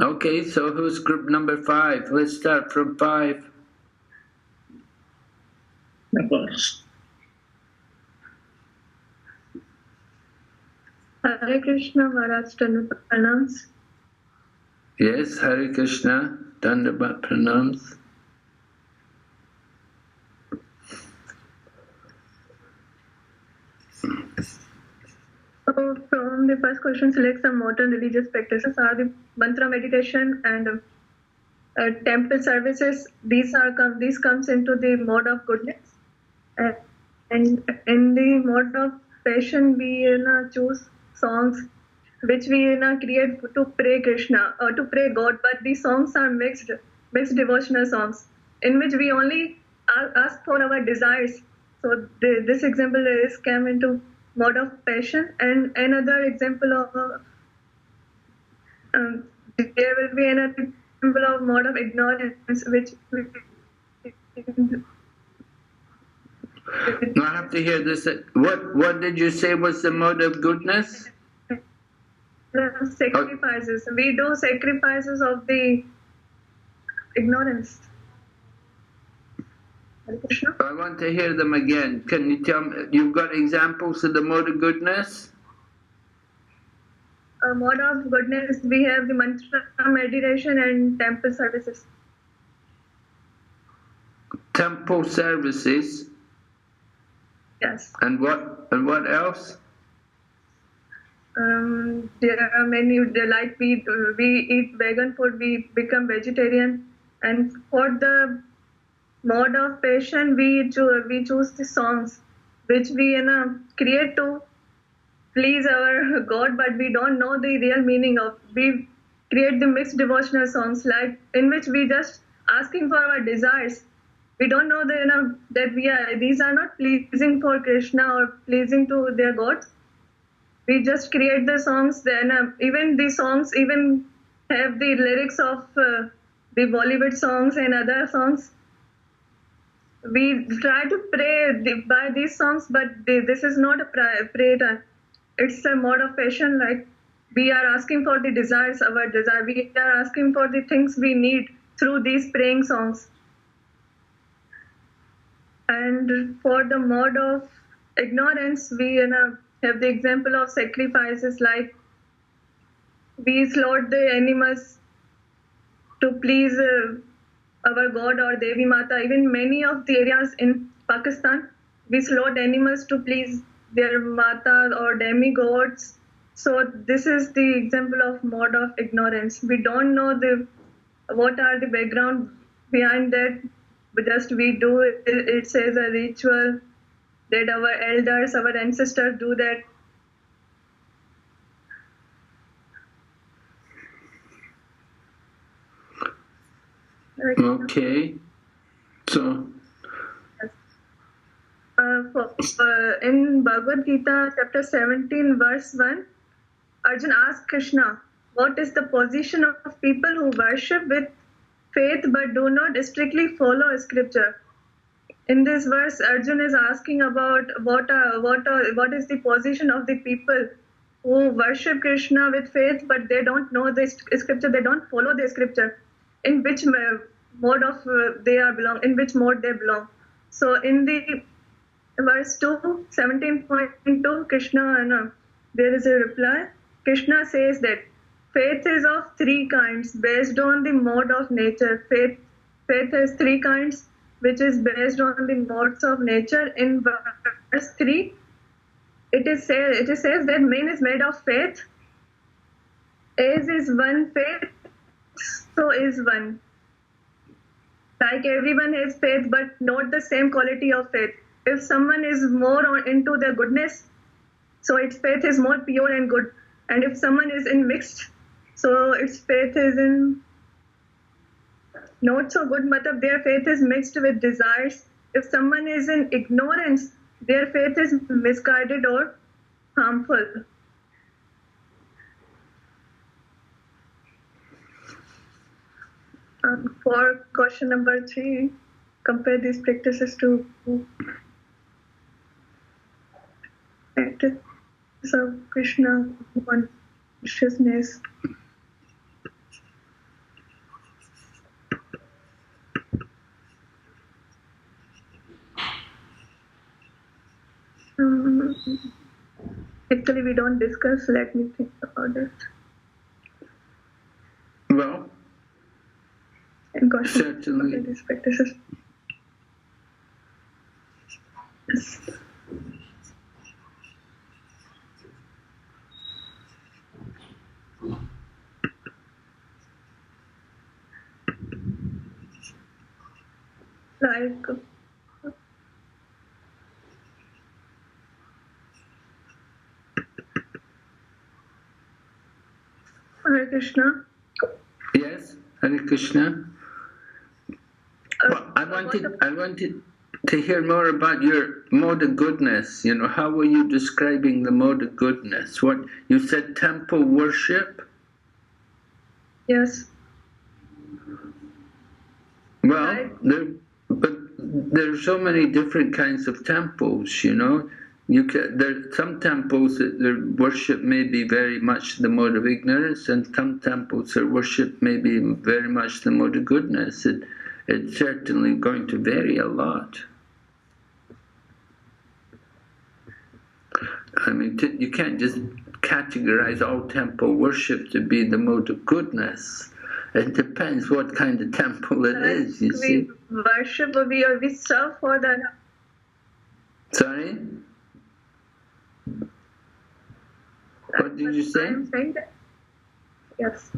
Okay, so who's group number 5? Let's start from 5. Hare Krishna Maharaj, pranams. Yes, Hare Krishna, Dandavat pranams. So from the first question, select some modern religious practices are the mantra meditation and temple services. These comes into the mode of goodness, and in the mode of passion, we choose songs which we create to pray Krishna or to pray God. But these songs are mixed devotional songs in which we only ask for our desires. So this example is came into mode of passion, and another example of there will be another example of mode of ignorance, which No, I have to hear this. What did you say was the mode of goodness? Sacrifices. We do sacrifices of the ignorance. I want to hear them again. Can you tell me, you've got examples of the mode of goodness? Mode of goodness, we have the mantra meditation and temple services. Temple services? Yes. And what else? There are many, like we eat vegan food, we become vegetarian, and for the mode of passion, we choose the songs which we create to please our God, but we don't know the real meaning of. We create the mixed devotional songs, like in which we just asking for our desires. We don't know that these are not pleasing for Krishna or pleasing to their gods. We just create the songs. Then even the songs even have the lyrics of the Bollywood songs and other songs. We try to pray by these songs, but this is not a prayer. It's a mode of passion. Like we are asking for the desires, our desire. We are asking for the things we need through these praying songs. And for the mode of ignorance, we have the example of sacrifices, like we slaughter the animals to please our God or Devi Mata. Even many of the areas in Pakistan, we slaughter animals to please their Mata or demigods. So this is the example of mode of ignorance. We don't know what are the background behind that, but just we do it. It says a ritual that our elders, our ancestors do that. Okay, so in Bhagavad Gita, chapter 17, verse 1, Arjuna asked Krishna, what is the position of people who worship with faith but do not strictly follow scripture? In this verse, Arjuna is asking about what is the position of the people who worship Krishna with faith, but they don't know the scripture, they don't follow the scripture, in which mode of they are belong, in which mode they belong. So in the verse 2, 17.2, Krishna, there is a reply. Krishna says that faith is of three kinds based on the mode of nature. Faith has three kinds, which is based on the modes of nature. In verse 3, it says that man is made of faith. As is one faith, so is one. Like everyone has faith, but not the same quality of faith. If someone is more into the goodness, so its faith is more pure and good. And if someone is in mixed, so its faith is in not so good, but their faith is mixed with desires. If someone is in ignorance, their faith is misguided or harmful. For question number 3, compare these practices to practice of Krishna consciousness. Actually, we don't discuss. Let me think about it. Well, And question certainly. these practices. Like Hare Krishna. Yes, Hare Krishna. Well, I wanted to hear more about your mode of goodness. You know, how were you describing the mode of goodness? What you said, temple worship? Yes. Well, there's so many different kinds of temples. You know, there's some temples that their worship may be very much the mode of ignorance, and some temples their worship may be very much the mode of goodness. It's certainly going to vary a lot. I mean, you can't just categorize all temple worship to be the mode of goodness. It depends what kind of temple it is, you see. We worship, we serve for the... Sorry? What did you say? I'm saying that, yes.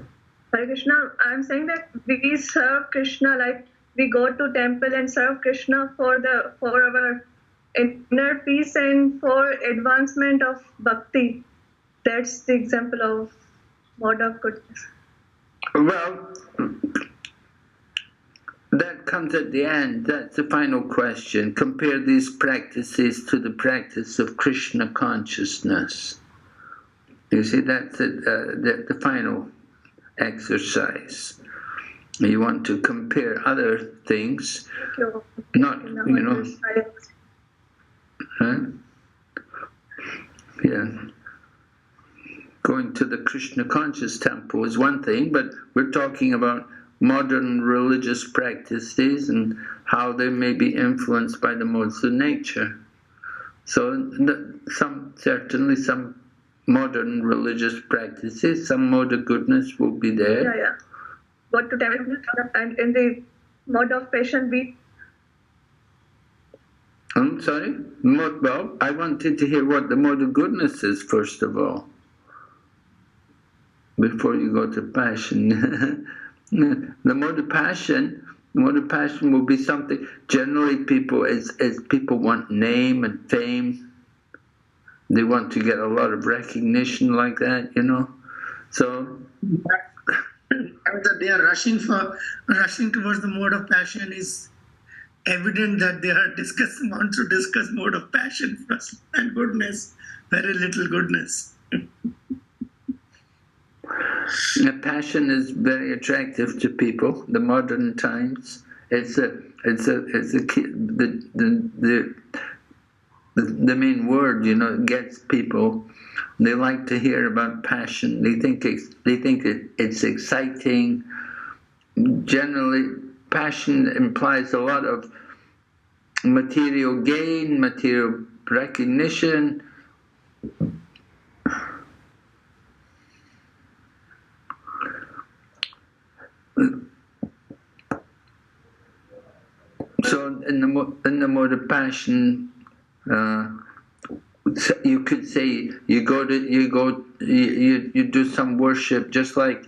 Hare Krishna, I'm saying that we serve Krishna, like we go to temple and serve Krishna for our inner peace and for advancement of bhakti. That's the example of mode of goodness. Well, that comes at the end. That's the final question. Compare these practices to the practice of Krishna consciousness. You see, that's the final exercise. You want to compare other things, not, you know, huh? Yeah. Going to the Krishna conscious temple is one thing, but we're talking about modern religious practices and how they may be influenced by the modes of nature. So certainly some modern religious practices, some mode of goodness will be there. Yeah. Go to temple, and in the mode of passion, we... I'm sorry? Well, I wanted to hear what the mode of goodness is, first of all, before you go to passion. The mode of passion will be something, generally people, as people want name and fame, they want to get a lot of recognition like that, you know. So that they are rushing towards the mode of passion is evident that they are want to discuss mode of passion first and goodness, very little goodness. The passion is very attractive to people. The modern the main word, gets people. They like to hear about passion. They think it's exciting. Generally, passion implies a lot of material gain, material recognition. So in the mode of passion, you could say you do some worship, just like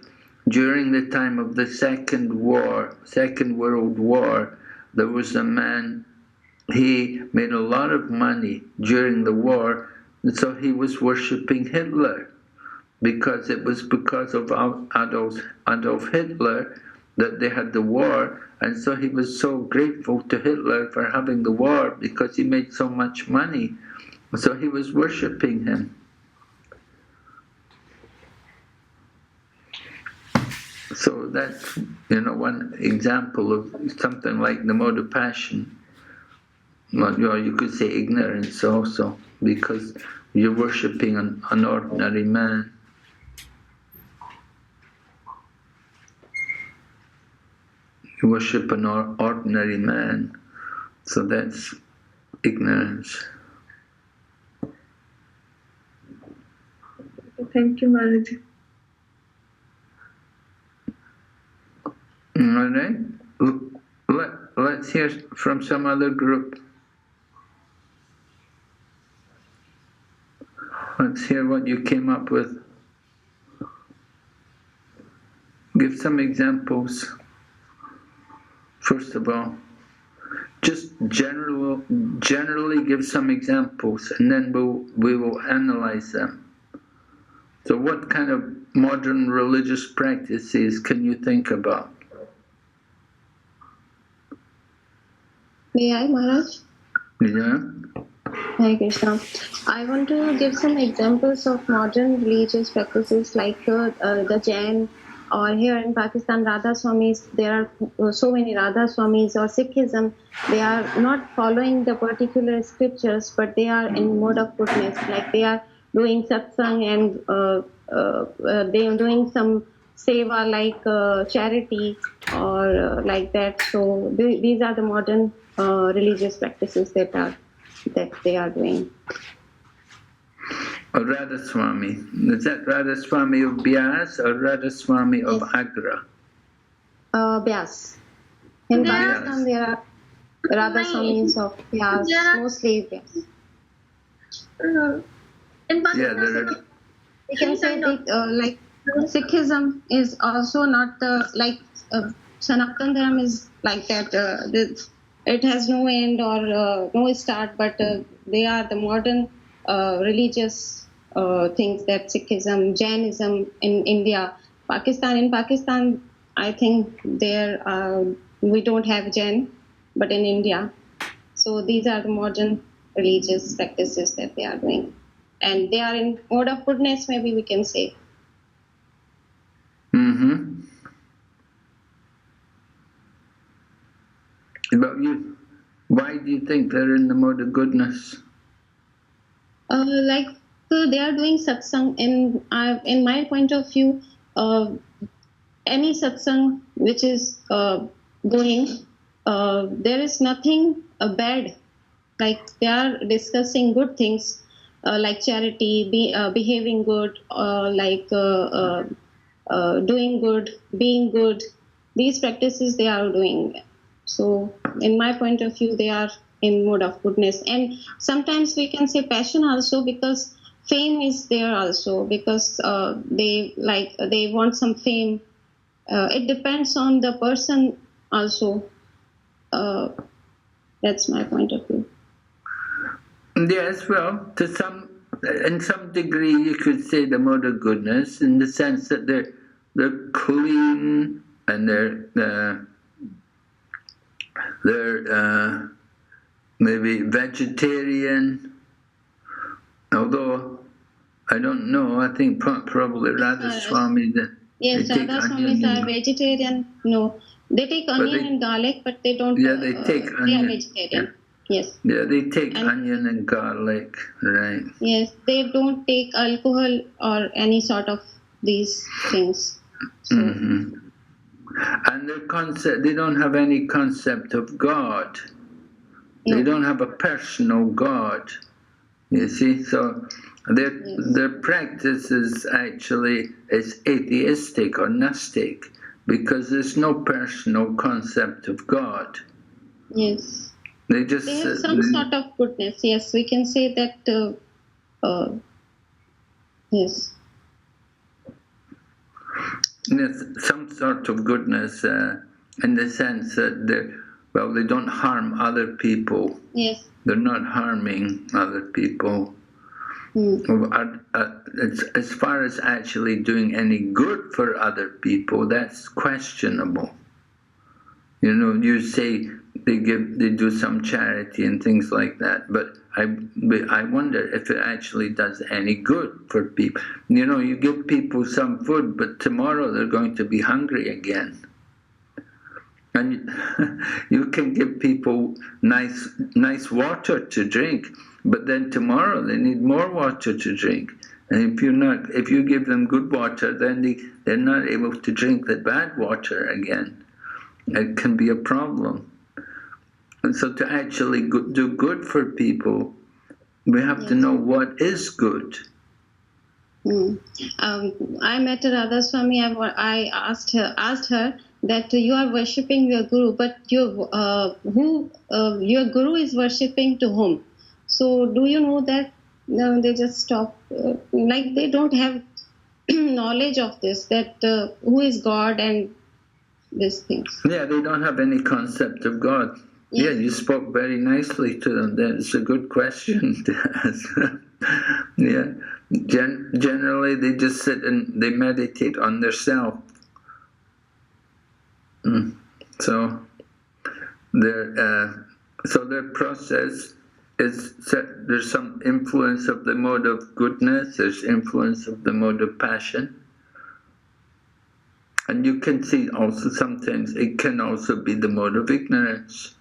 during the time of the Second World War, there was a man. He made a lot of money during the war, and so he was worshipping Hitler, because it was because of Adolf Hitler that they had the war, and so he was so grateful to Hitler for having the war because he made so much money. So he was worshipping him. So that's one example of something like the mode of passion. Well, you could say ignorance also, because you're worshipping an ordinary man. You worship an ordinary man, so that's ignorance. Thank you, Maharaj. All right. Let's hear from some other group. Let's hear what you came up with. Give some examples. First of all, just generally give some examples, and then we will analyze them. So what kind of modern religious practices can you think about? May I, Maharaj? Yeah. Hare Krishna. I want to give some examples of modern religious practices like the Jain, or here in Pakistan, Radha Swamis. There are so many Radha Swamis, or Sikhism. They are not following the particular scriptures, but they are in mode of goodness. Like they are doing satsang and they are doing some seva, like charity or like that. So these are the modern religious practices that they are doing. Radha Swami. Is that Radha Swami of Bias or Radha Swami of Agra? Bias. In Pakistan, there are Radha Swamis of Bias, mostly Bias. In Pakistan, we can say that like Sikhism is also not like Sanatan Dharma is like that. It has no end or no start, but they are the modern religious things that Sikhism, Jainism in India, Pakistan. In Pakistan, I think there we don't have Jain, but in India. So these are the modern religious practices that they are doing. And they are in mode of goodness, maybe we can say. Mm-hmm. About you, why do you think they're in the mode of goodness? Like they are doing satsang, and in my point of view, any satsang which is going, there is nothing bad. Like they are discussing good things, like charity, behaving good, like doing good, being good. These practices they are doing. So, in my point of view, they are in mode of goodness. And sometimes we can say passion also, because fame is there also, because they want some fame. It depends on the person also. That's my point of view. Yes, well, in some degree, you could say the mode of goodness, in the sense that they're clean and they're maybe vegetarian. Although I don't know, I think probably Radha Swami. Yes, Radha Swamis are vegetarian. No, they take onion and garlic, but they don't. Yeah, they take onion. They are vegetarian. Yes. Yeah, they take And onion and garlic, right? yes, they don't take alcohol or any sort of these things. So Hmm. And their concept, they don't have any concept of God. They no. don't have a personal God. You see, so Yes. their practice is actually is atheistic or Gnostic because there's no personal concept of God. Yes. They just They have some sort of goodness. Yes, we can say that. Yes. there's some sort of goodness in the sense that they don't harm other people. Yes. They're not harming other people. As far as actually doing any good for other people, that's questionable. You know, you say they do some charity and things like that, but I wonder if it actually does any good for people. You know, you give people some food, but tomorrow they're going to be hungry again. And you can give people nice water to drink, but then tomorrow they need more water to drink. And if you give them good water, then they're not able to drink the bad water again. It can be a problem. And so to actually do good for people, we have to know what is good. I met Radha Swami. I asked her that you are worshipping your guru, but your guru is worshipping to whom? So do you know that? No, they just stop. Like they don't have knowledge of this. That who is God and these things. Yeah, they don't have any concept of God. Yes. Yeah, you spoke very nicely to them. That's a good question to ask. Yeah, generally they just sit and they meditate on their self. So their process is set. There's some influence of the mode of goodness. There's influence of the mode of passion. And you can see also sometimes it can also be the mode of ignorance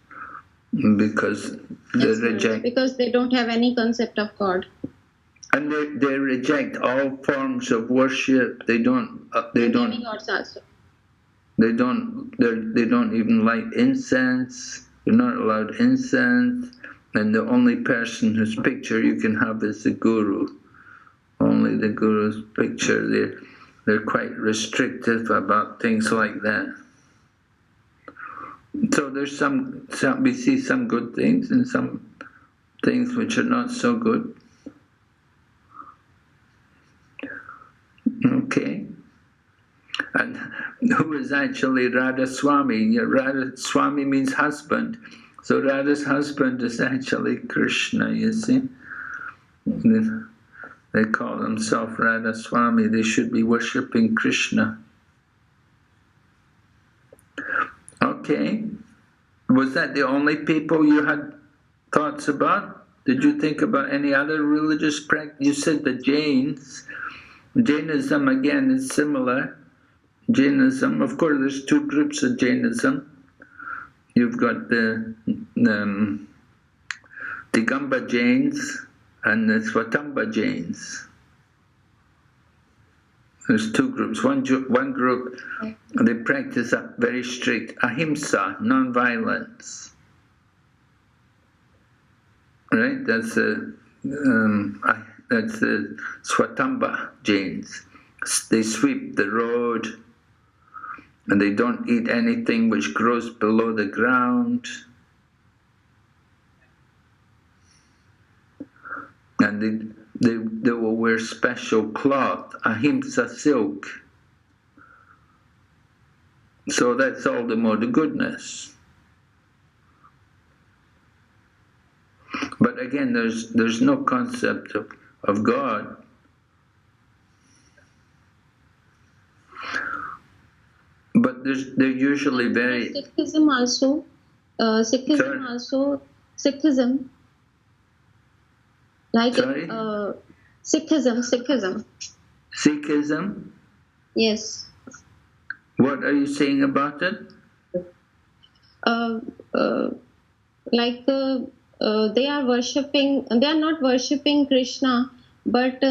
because because they don't have any concept of God. And they reject all forms of worship. They don't even light incense. You're not allowed incense. And the only person whose picture you can have is the guru. Only the guru's picture. They're quite restrictive about things like that. So there's some we see some good things and some things which are not so good. Okay. And who is actually Radha Swami? Radha Swami means husband. So Radha's husband is actually Krishna, you see. They call themselves Radha Swami. They should be worshipping Krishna. Okay. Was that the only people you had thoughts about? Did you think about any other religious practice? You said the Jains. Jainism, again, is similar. Jainism, of course, there's two groups of Jainism. You've got the Digamba Jains and the Svatamba Jains. There's two groups. One group, they practice a very strict ahimsa, non-violence. Right? That's the Svatamba Jains. They sweep the road, and they don't eat anything which grows below the ground. And they will wear special cloth, ahimsa silk. So that's all the more the goodness. But again, there's no concept of God. But they're usually very. Sikhism also. Sikhism. Like Sikhism. Sikhism? Yes. What are you saying about it? Like they are worshipping. They are not worshipping Krishna, but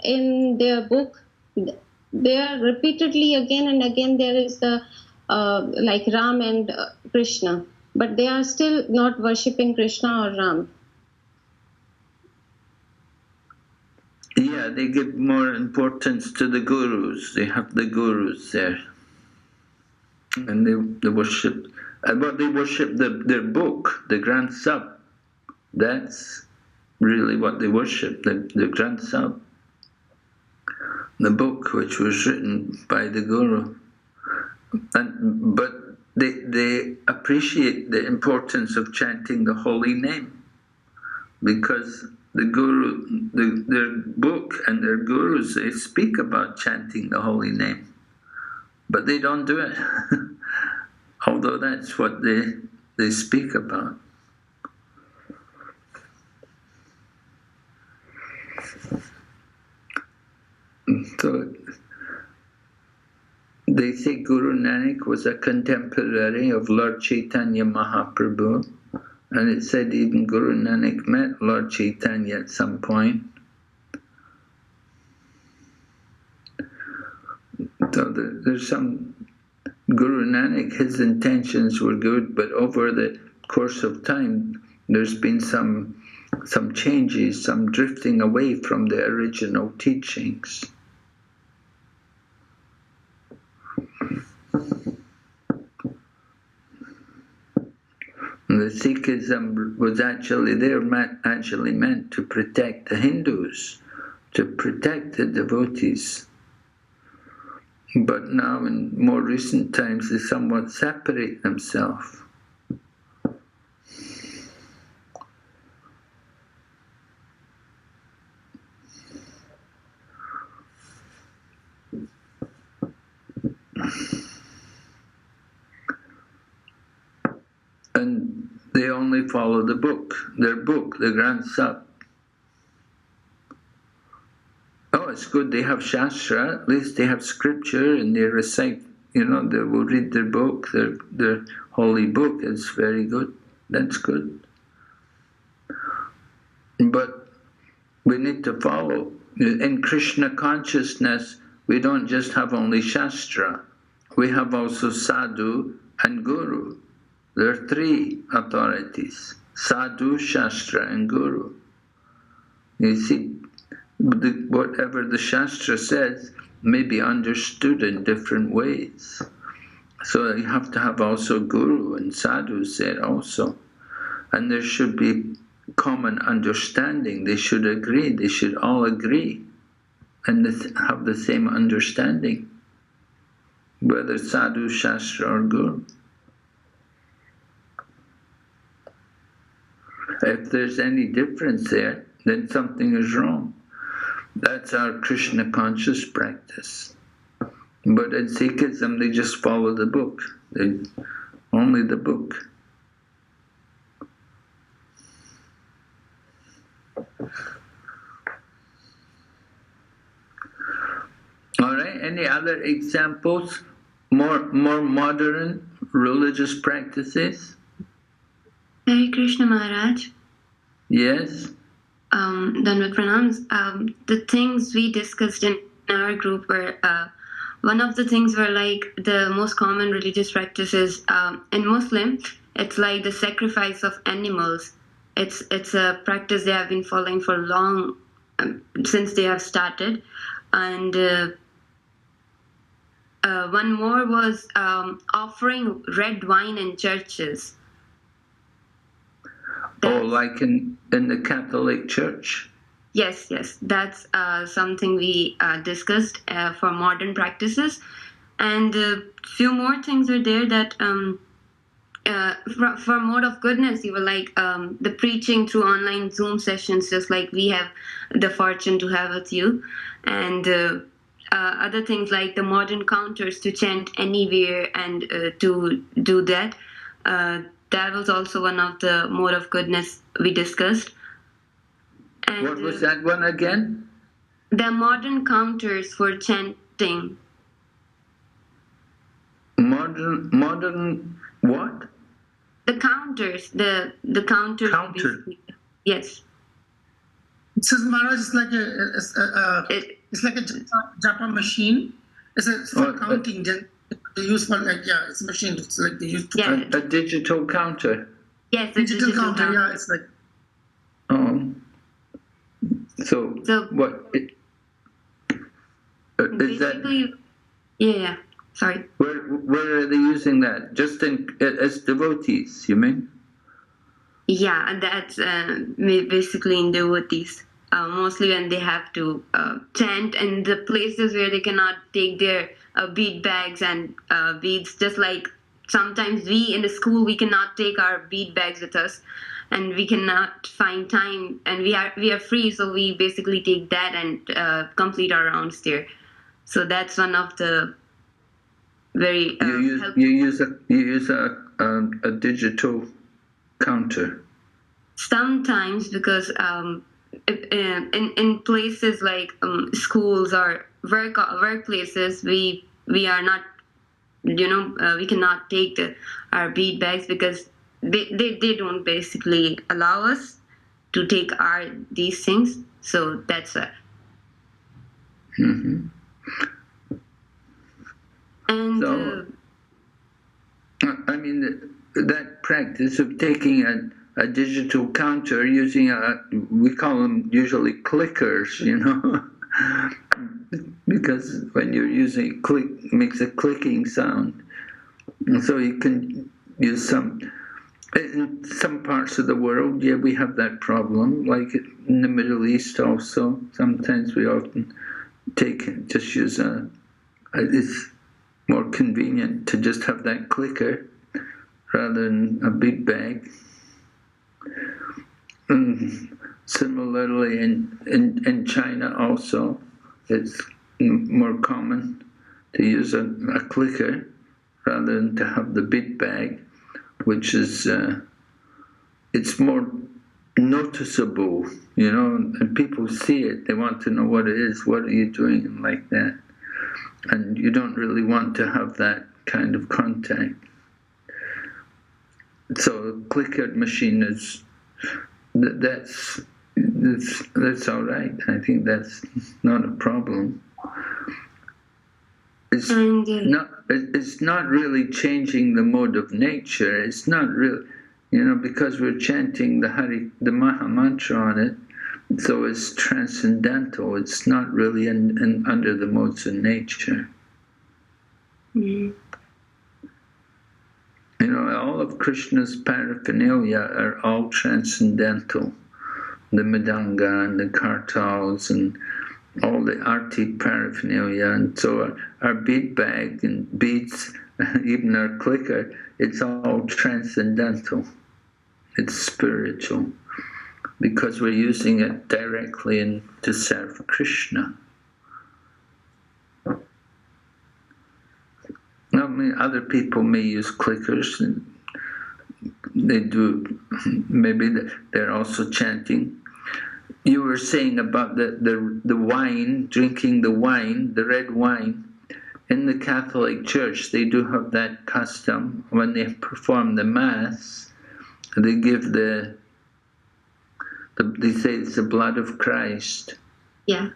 in their book, they are repeatedly again and again there is the like Ram and Krishna, but they are still not worshipping Krishna or Ram. Yeah, they give more importance to the gurus. They have the gurus there. And they worship, well, they worship their book, the Granth Sahib. That's really what they worship, the Granth Sahib. The book which was written by the Guru. But they appreciate the importance of chanting the holy name, because the Guru, their book and their gurus, they speak about chanting the holy name, but they don't do it, although that's what they speak about. So they say Guru Nanak was a contemporary of Lord Chaitanya Mahaprabhu, and it said even Guru Nanak met Lord Chaitanya at some point. So there's some Guru Nanak, his intentions were good, but over the course of time there's been some changes, some drifting away from the original teachings. The Sikhism was actually meant to protect the Hindus, to protect the devotees. But now in more recent times they somewhat separate themselves. And they only follow the book, their book, the Granth Sahib. Oh, it's good, they have Shastra, at least they have scripture, and they recite, they will read their book, their holy book. It's very good, that's good. But we need to follow. In Krishna consciousness, we don't just have only Shastra, we have also Sadhu and Guru. There are three authorities: Sadhu, Shastra, and Guru. You see, whatever the Shastra says may be understood in different ways. So you have to have also Guru and Sadhu said also. And there should be common understanding. They should agree. They should all agree and have the same understanding, whether Sadhu, Shastra, or Guru. If there's any difference there, then something is wrong. That's our Krishna conscious practice. But in Sikhism, they just follow the book. Only the book. All right, any other examples? More modern religious practices? Hare Krishna Maharaj. Yes. Dandavat pranams. The things we discussed in our group were, one of the things were like the most common religious practices in Muslim. It's like the sacrifice of animals. It's a practice they have been following for long, since they have started. And one more was offering red wine in churches. Like in the Catholic Church? Yes. That's something we discussed for modern practices. And a few more things are there that for mode of goodness, you were like the preaching through online Zoom sessions, just like we have the fortune to have with you. And other things like the modern counters to chant anywhere and to do that. That was also one of the mode of goodness we discussed. And, what was that one again? The modern counters for chanting. Modern what? The counters, the counters. Counter. Yes. It says Maharaj is like it's like a japa machine. It's for counting. They use for it's a machine. It's like they use a digital counter. Yes, digital counter. Yeah, it's like. So what? Is that? Yeah. Sorry. Where are they using that? Just as devotees, you mean? Yeah, that's basically in devotees. Mostly when they have to chant, and the places where they cannot take their bead bags and beads. Just like sometimes we in the school, we cannot take our bead bags with us, and we cannot find time, and we are free, so we basically take that and complete our rounds there. So that's one of the very you use a digital counter. Sometimes, because in places like schools or workplaces, we are not, we cannot take our bead bags because they don't basically allow us to take these things. So that's why. Mm-hmm. And so, I mean, that practice of taking a digital counter using we call them usually clickers, because when you're using it makes a clicking sound. And so you can use in some parts of the world, we have that problem, like in the Middle East also. Sometimes we often use it's more convenient to just have that clicker rather than a bead bag. And similarly, in China also, it's more common to use a clicker rather than to have the bead bag, which is it's more noticeable, and people see it. They want to know what it is. What are you doing, and like that. And you don't really want to have that kind of contact. So a clicker machine that's all right. I think that's not a problem. It's not really changing the mode of nature. It's not real, because we're chanting the Maha Mantra on it. So it's transcendental. It's not really under the modes of nature. Mm-hmm. All of Krishna's paraphernalia are all transcendental. The Mridanga and the kartals and all the arti paraphernalia. And so our bead bag and beads, even our clicker, it's all transcendental. It's spiritual. Because we're using it directly to serve Krishna. I mean, other people may use clickers, and they do. Maybe they're also chanting. You were saying about the wine, drinking the wine, the red wine. In the Catholic Church, they do have that custom. When they perform the Mass, they give they say it's the blood of Christ. Yeah.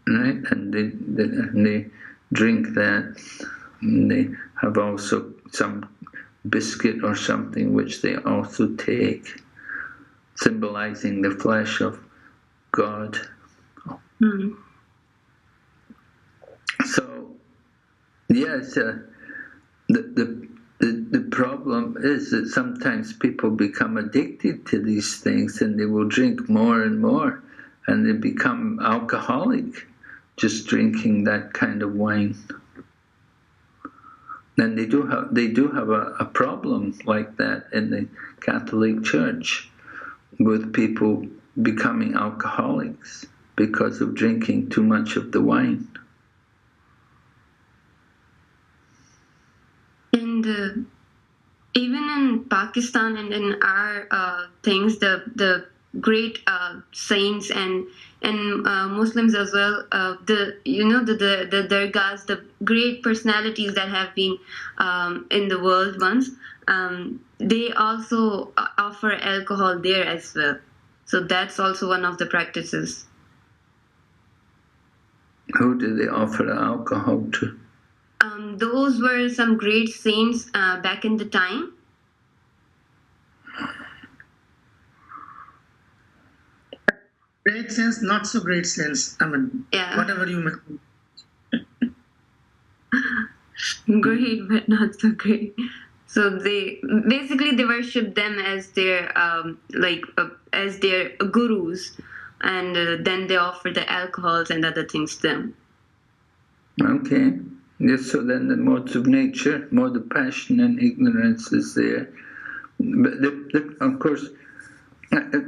Right? And they drink that. And they have also some biscuit or something which they also take, symbolizing the flesh of God. Mm-hmm. So, yes, the problem is that sometimes people become addicted to these things, and they will drink more and more, and they become alcoholic just drinking that kind of wine. And they do have a problem like that in the Catholic Church, with people becoming alcoholics because of drinking too much of the wine. And even in Pakistan and in our things, the great saints and Muslims as well, the dargahs, the great personalities that have been in the world once, they also offer alcohol there as well. So that's also one of the practices. Who do they offer alcohol to? Those were some great saints back in the time. Great sense, not so great sense. I mean, whatever you may. Great, but not so great. So they worship them as their as their gurus, and then they offer the alcohols and other things to them. Okay. Yes. So then the modes of nature, mode of passion and ignorance is there. But of course,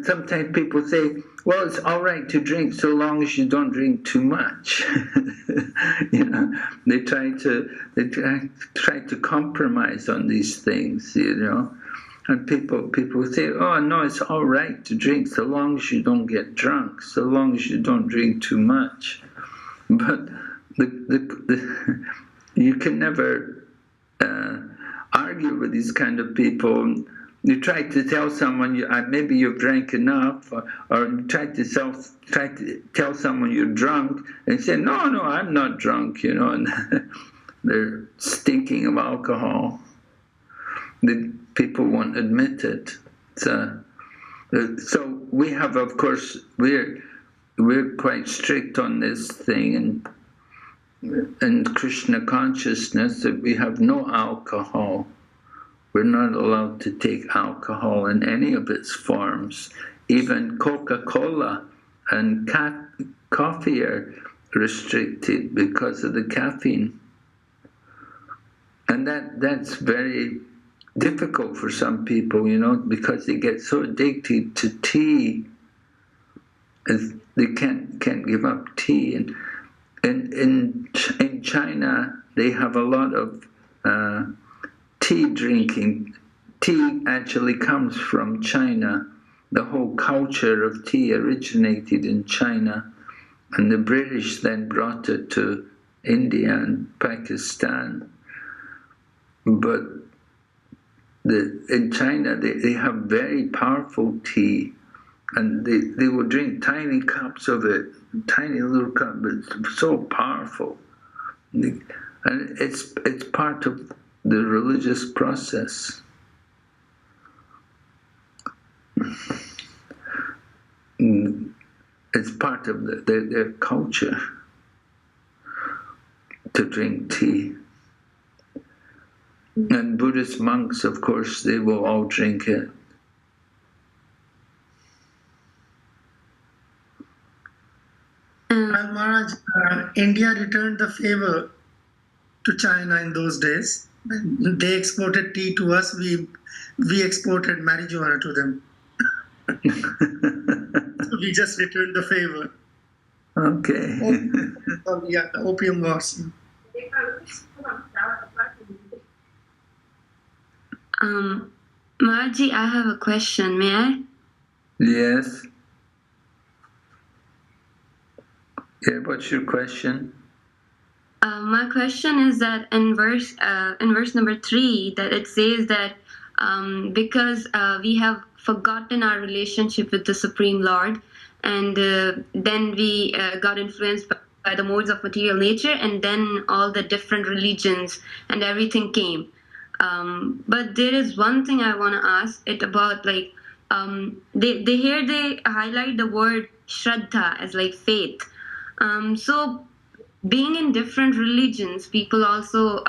sometimes people say, well, it's all right to drink so long as you don't drink too much. You know, they try to compromise on these things, you know. And people say, oh, no, it's all right to drink so long as you don't get drunk, so long as you don't drink too much. But you can never argue with these kind of people. You try to tell someone maybe you've drank enough, or you try to tell someone you're drunk, and say, no, I'm not drunk, you know, and they're stinking of alcohol. The people won't admit it. So we have, of course, we're quite strict on this thing, and Krishna consciousness, that we have no alcohol. We're not allowed to take alcohol in any of its forms. Even Coca-Cola and coffee are restricted because of the caffeine. And that's very difficult for some people, you know, because they get so addicted to tea, they can't give up tea. And in China, they have a lot of tea drinking. Tea actually comes from China. The whole culture of tea originated in China, and the British then brought it to India and Pakistan. But in China, they have very powerful tea, and they will drink tiny cups of it, tiny little cups, but it's so powerful. And it's part of the religious process. It's part of their culture to drink tea. And Buddhist monks, of course, they will all drink it. Well, Maharaj, India returned the favor to China in those days. They exported tea to us. We exported marijuana to them. So we just returned the favor. Okay. The opium wars. Maharaj, I have a question. May I? Yes. Yeah, what's your question? My question is that in verse number 3, that it says that because we have forgotten our relationship with the Supreme Lord, and then we got influenced by the modes of material nature, and then all the different religions and everything came. But there is one thing I want to ask it about, like they highlight the word Shraddha as like faith. So being in different religions, people also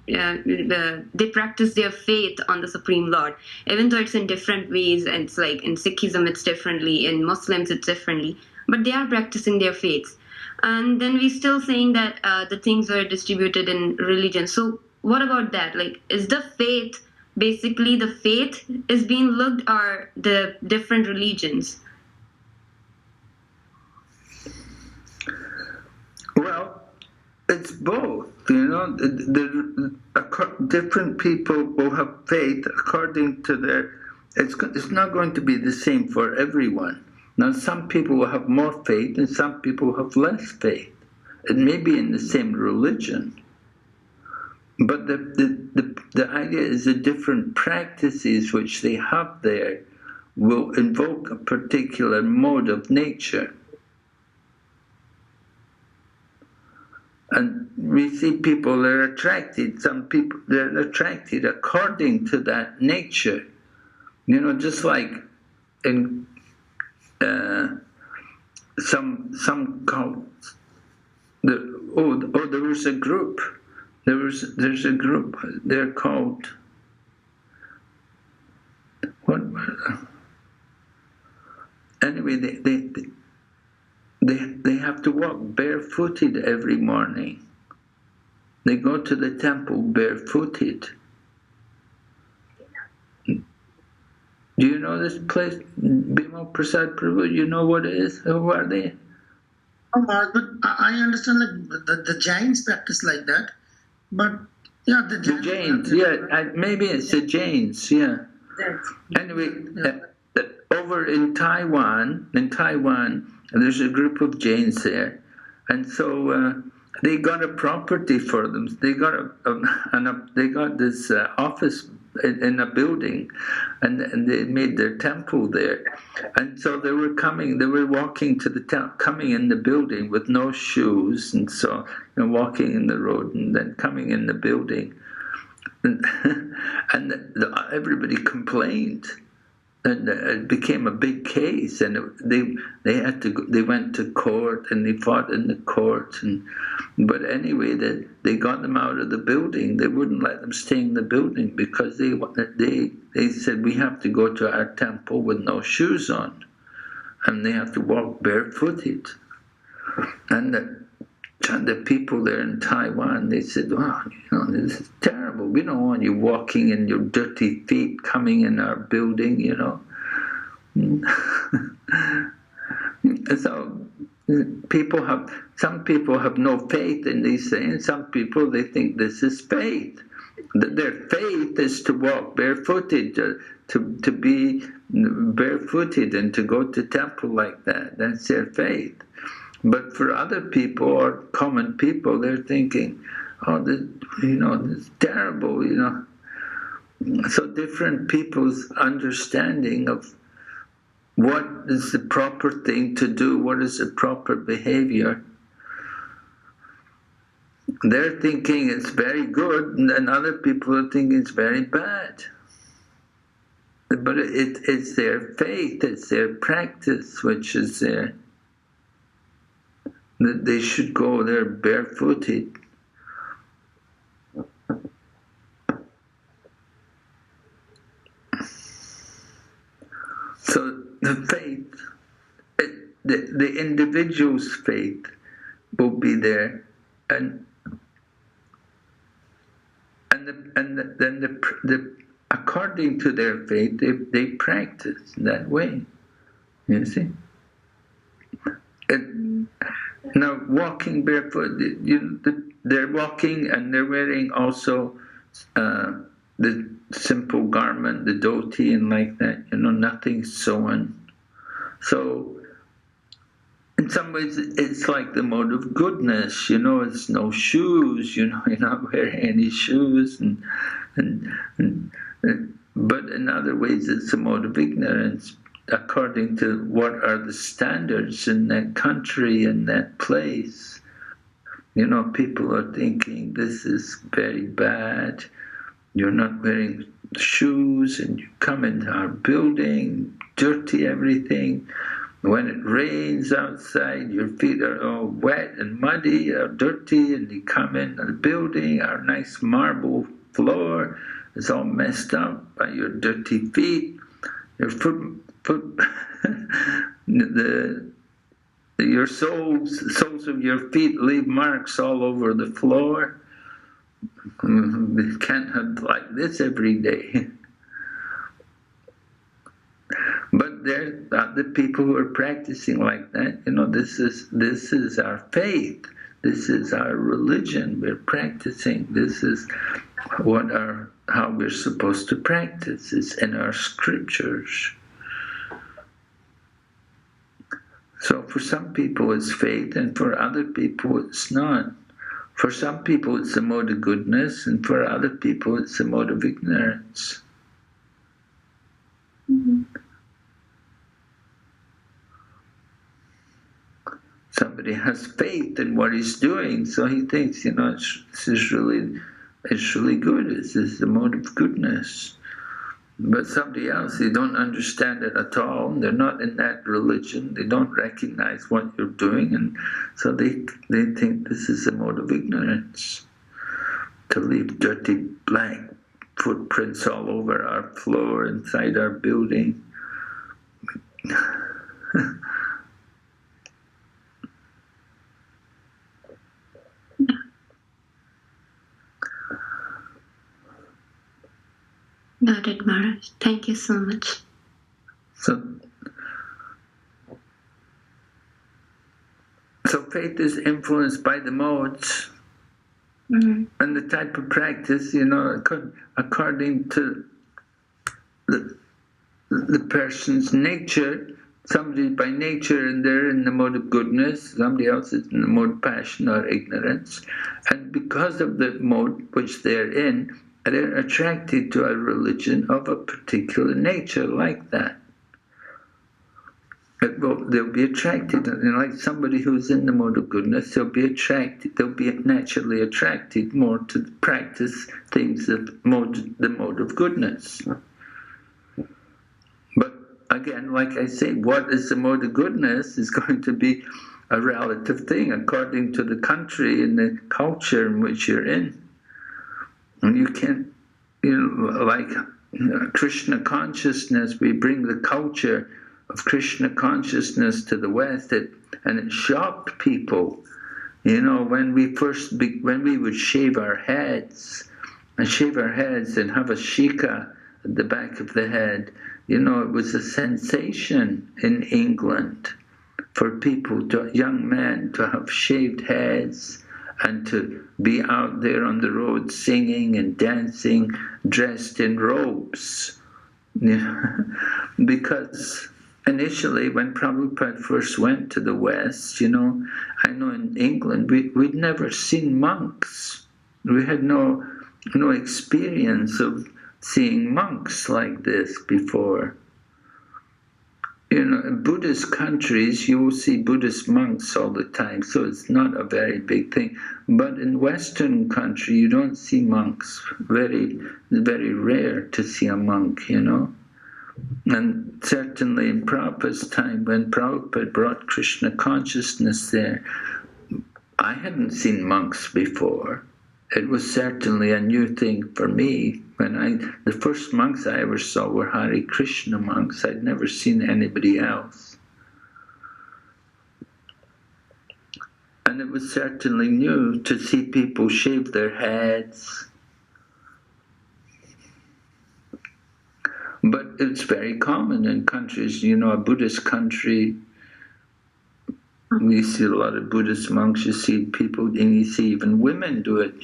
they practice their faith on the Supreme Lord, even though it's in different ways. And it's like in Sikhism it's differently, in Muslims it's differently, but they are practicing their faiths. And then we're still saying that the things were distributed in religion. So what about that? Like, is the faith basically the faith is being looked, or the different religions? Well, it's both. You know, different people will have faith according to their. It's not going to be the same for everyone. Now, some people will have more faith, and some people will have less faith. It may be in the same religion, but the the idea is the different practices which they have there will invoke a particular mode of nature. And we see people are attracted, some people, they're attracted according to that nature. You know, just like in some cults, there was a group, there's a group, they're called, what, anyway, they have to walk barefooted every morning. They go to the temple barefooted. Do you know this place, Bimal Prasad Prabhu? You know what it is? Who are they? Oh, but I understand like the Jains practice like that. But yeah, the Jains, yeah, maybe it's the Jains, yeah. Anyway, over in Taiwan, there's a group of Jains there, and so they got a property for them. They got they got this office in a building, and they made their temple there. And so they were walking to the coming in the building with no shoes, and so walking in the road and then coming in the building, and everybody complained. And it became a big case, and they went to court, and they fought in the court, but anyway, they got them out of the building. They wouldn't let them stay in the building because they said we have to go to our temple with no shoes on, and they have to walk barefooted. And the people there in Taiwan, they said, "Wow, this is terrible. We don't want you walking in your dirty feet coming in our building, So some people have no faith in these things. Some people, they think this is faith. Their faith is to walk barefooted, to be barefooted and to go to temple like that. That's their faith. But for other people or common people, they're thinking, "Oh, this is terrible." So different people's understanding of what is the proper thing to do, what is the proper behavior. They're thinking it's very good, and other people are thinking it's very bad. But it's their faith, it's their practice, which is there. That they should go there barefooted. So the faith, the individual's faith will be there, and then according to their faith, they practice that way. You see. Now, walking barefoot, they're walking and they're wearing also the simple garment, the dhoti and like that, nothing sewn. So, in some ways, it's like the mode of goodness, it's no shoes, you're not wearing any shoes, but in other ways, it's a mode of ignorance. According to what are the standards in that country, in that place. People are thinking this is very bad. You're not wearing shoes and you come into our building, dirty everything. When it rains outside, your feet are all wet and muddy or dirty, and you come into the building, our nice marble floor is all messed up by your dirty feet. Your your soles of your feet leave marks all over the floor. We can't have like this every day. But there are the people who are practicing like that. This is our faith. This is our religion. We're practicing. This is how we're supposed to practice. It's in our scriptures. So for some people it's faith, and for other people it's not. For some people it's a mode of goodness, and for other people it's a mode of ignorance. Mm-hmm. Somebody has faith in what he's doing, so he thinks, this is really good. This is the mode of goodness. But somebody else, they don't understand it at all. They're not in that religion. They don't recognize what you're doing, and so they think this is a mode of ignorance. To leave dirty black footprints all over our floor inside our building. Noted, Maharaj. Thank you so much. So faith is influenced by the modes, and the type of practice, according to the person's nature. Somebody by nature, and they're in the mode of goodness. Somebody else is in the mode of passion or ignorance. And because of the mode which they're in, they're attracted to a religion of a particular nature like that. They'll be attracted, like somebody who's in the mode of goodness, they'll be naturally attracted more to practice things of the mode of goodness. But again, like I say, what is the mode of goodness is going to be a relative thing according to the country and the culture in which you're in. And you can't, Krishna consciousness, we bring the culture of Krishna consciousness to the West, and it shocked people. When we would shave our heads and have a shika at the back of the head, it was a sensation in England for young men to have shaved heads and to be out there on the road singing and dancing, dressed in robes. Because initially, when Prabhupada first went to the West, I know in England, we'd never seen monks. We had no experience of seeing monks like this before. In Buddhist countries, you will see Buddhist monks all the time, so it's not a very big thing. But in Western country, you don't see monks. Very, very rare to see a monk, And certainly in Prabhupada's time, when Prabhupada brought Krishna consciousness there, I hadn't seen monks before. It was certainly a new thing for me. The first monks I ever saw were Hare Krishna monks. I'd never seen anybody else. And it was certainly new to see people shave their heads. But it's very common in countries, a Buddhist country. You see a lot of Buddhist monks, you see people, and you see even women do it,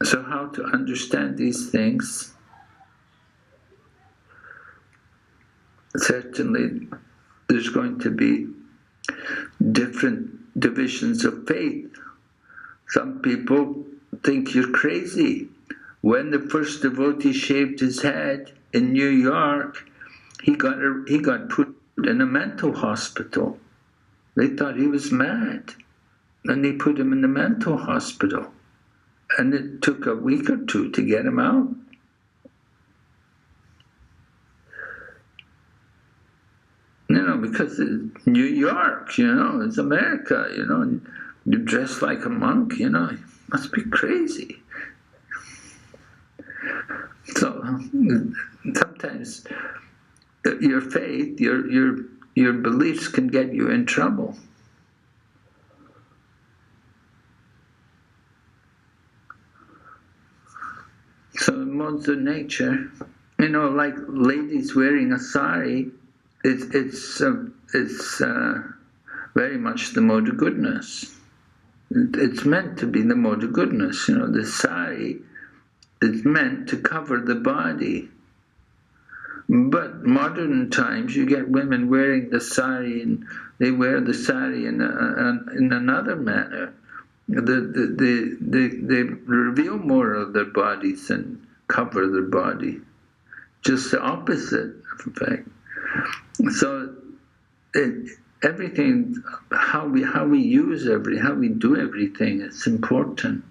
So how to understand these things? Certainly there's going to be different divisions of faith. Some people think you're crazy. When the first devotee shaved his head in New York, he got put in a mental hospital. They thought he was mad. And they put him in the mental hospital. And it took a week or two to get him out. Because it's New York, it's America, and you dress like a monk, you must be crazy. So sometimes your faith, your beliefs can get you in trouble. So modes of nature, like ladies wearing a sari, it's very much the mode of goodness. It's meant to be the mode of goodness. The sari is meant to cover the body. But modern times, you get women wearing the sari, and they wear the sari in another manner. They reveal more of their bodies and cover their body. Just the opposite, in fact. So everything, how we use how we do everything, it's important.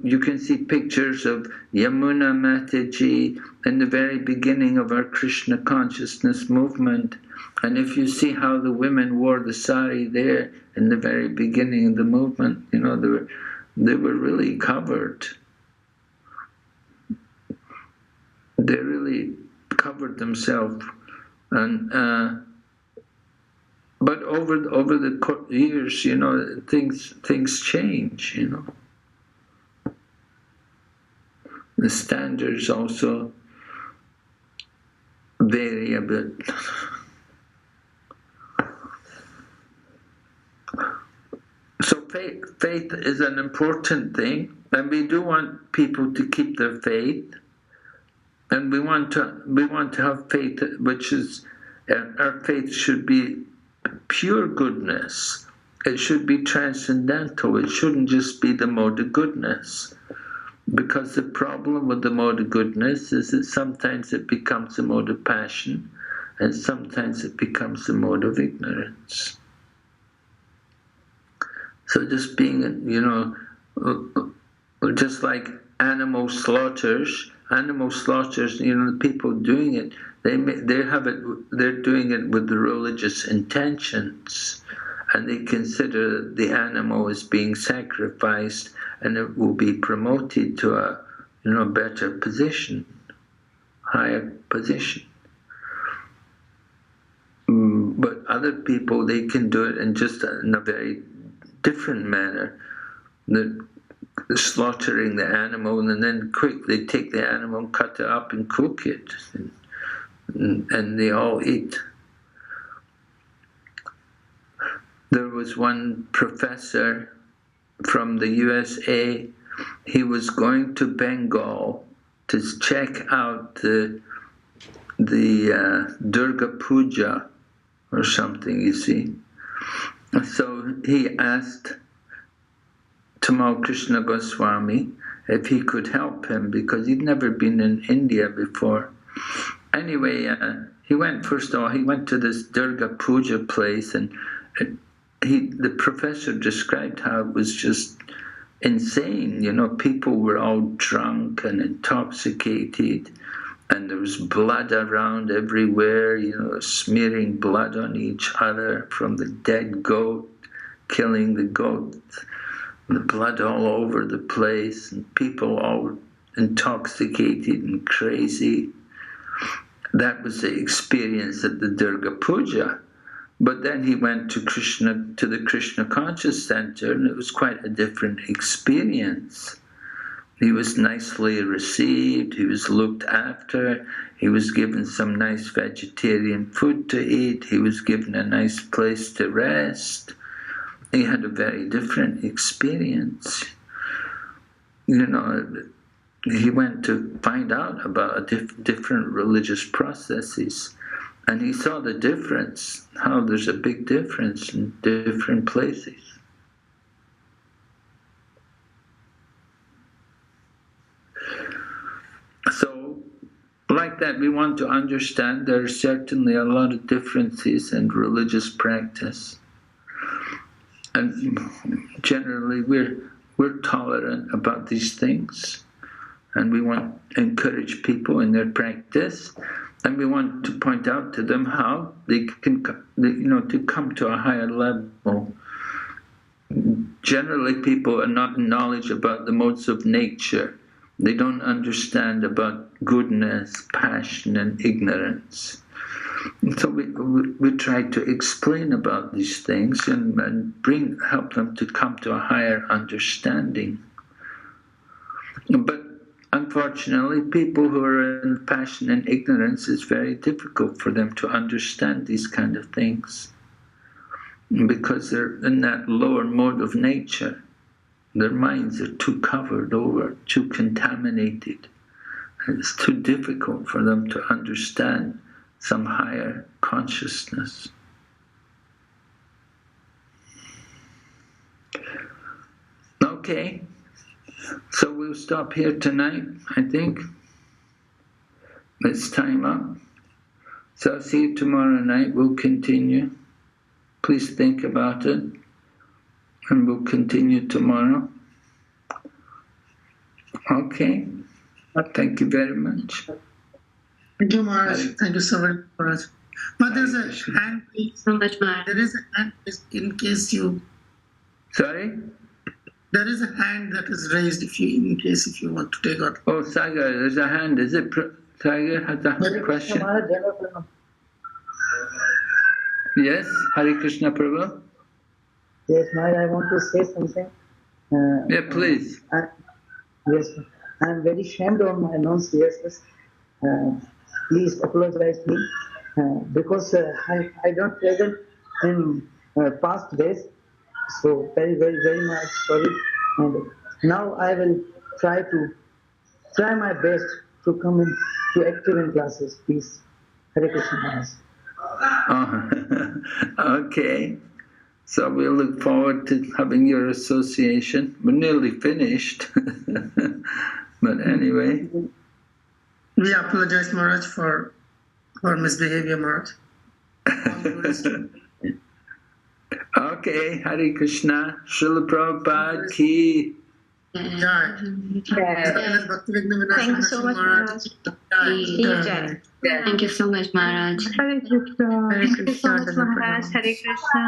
You can see pictures of Yamuna Mataji in the very beginning of our Krishna consciousness movement. And if you see how the women wore the sari there in the very beginning of the movement, you know, they were really covered. They really covered themselves. And but over the years, you know, things change, you know. The standards also vary a bit. So faith is an important thing, and we do want people to keep their faith, and we want to have faith, which is our faith should be pure goodness. It should be transcendental. It shouldn't just be the mode of goodness. Because the problem with the mode of goodness is that sometimes it becomes a mode of passion, and sometimes it becomes a mode of ignorance. So just being, you know, just like animal slaughters, you know, the people doing it, they're doing it with the religious intentions, and they consider the animal as being sacrificed, and it will be promoted to a, you know, better position, higher position. But other people, they can do it in a very different manner. They're slaughtering the animal, and then they take the animal and cut it up and cook it, and they all eat. There was one professor from the USA. He was going to Bengal to check out the Durga Puja or something, you see. So he asked Tamal Krishna Goswami if he could help him, because he'd never been in India before. Anyway, he went to this Durga Puja place, and the professor described how it was just insane. You know, people were all drunk and intoxicated, and there was blood around everywhere, you know, smearing blood on each other from the dead goat, killing the goat, the blood all over the place, and people all intoxicated and crazy. That was the experience at the Durga Puja. But then he went to the Krishna Conscious Center, and it was quite a different experience. He was nicely received, he was looked after, he was given some nice vegetarian food to eat, he was given a nice place to rest. He had a very different experience. You know, he went to find out about different religious processes. And he saw the difference, how there's a big difference in different places. So, like that, we want to understand there are certainly a lot of differences in religious practice. And generally, we're tolerant about these things. And we want to encourage people in their practice. And we want to point out to them how they can, you know, to come to a higher level. Generally, people are not in knowledge about the modes of nature. They don't understand about goodness, passion, and ignorance. And so we try to explain about these things and help them to come to a higher understanding. But unfortunately, people who are in passion and ignorance, it's very difficult for them to understand these kind of things, because they're in that lower mode of nature. Their minds are too covered over, too contaminated. It's too difficult for them to understand some higher consciousness. Okay, so we'll stop here tonight, I think. It's time up. So I'll see you tomorrow night. We'll continue. Please think about it. And we'll continue tomorrow. Okay. Thank you very much. Thank you, Maharaj. Thank you so very much, Maharaj. But there's a hand, please. So much, Maharaj. There is a hand, please, in case you. Sorry? There is a hand that is raised in case if you want to take out. Oh, Sagar, there's a hand. Is it Sagar has a question? Yes, Hare Krishna Prabhu. Yes, Maharaj, I want to say something. Yeah, please. Yes, I am very ashamed of my non-seriousness. Please apologize me because I don't present in past days. So very much sorry. And now I will try my best to come in to active in classes. Please, Hare Krishna Maharaj. Oh, okay. So we'll look forward to having your association. We're nearly finished. But anyway. We apologize, Maharaj, for misbehavior, Maharaj. Okay, Hare Krishna. Srila Prabhupada ki. Jai. Thank you so much, Maharaj. Thank you so much, Maharaj. Hare Krishna. Thank you so much, Maharaj. Hare Krishna.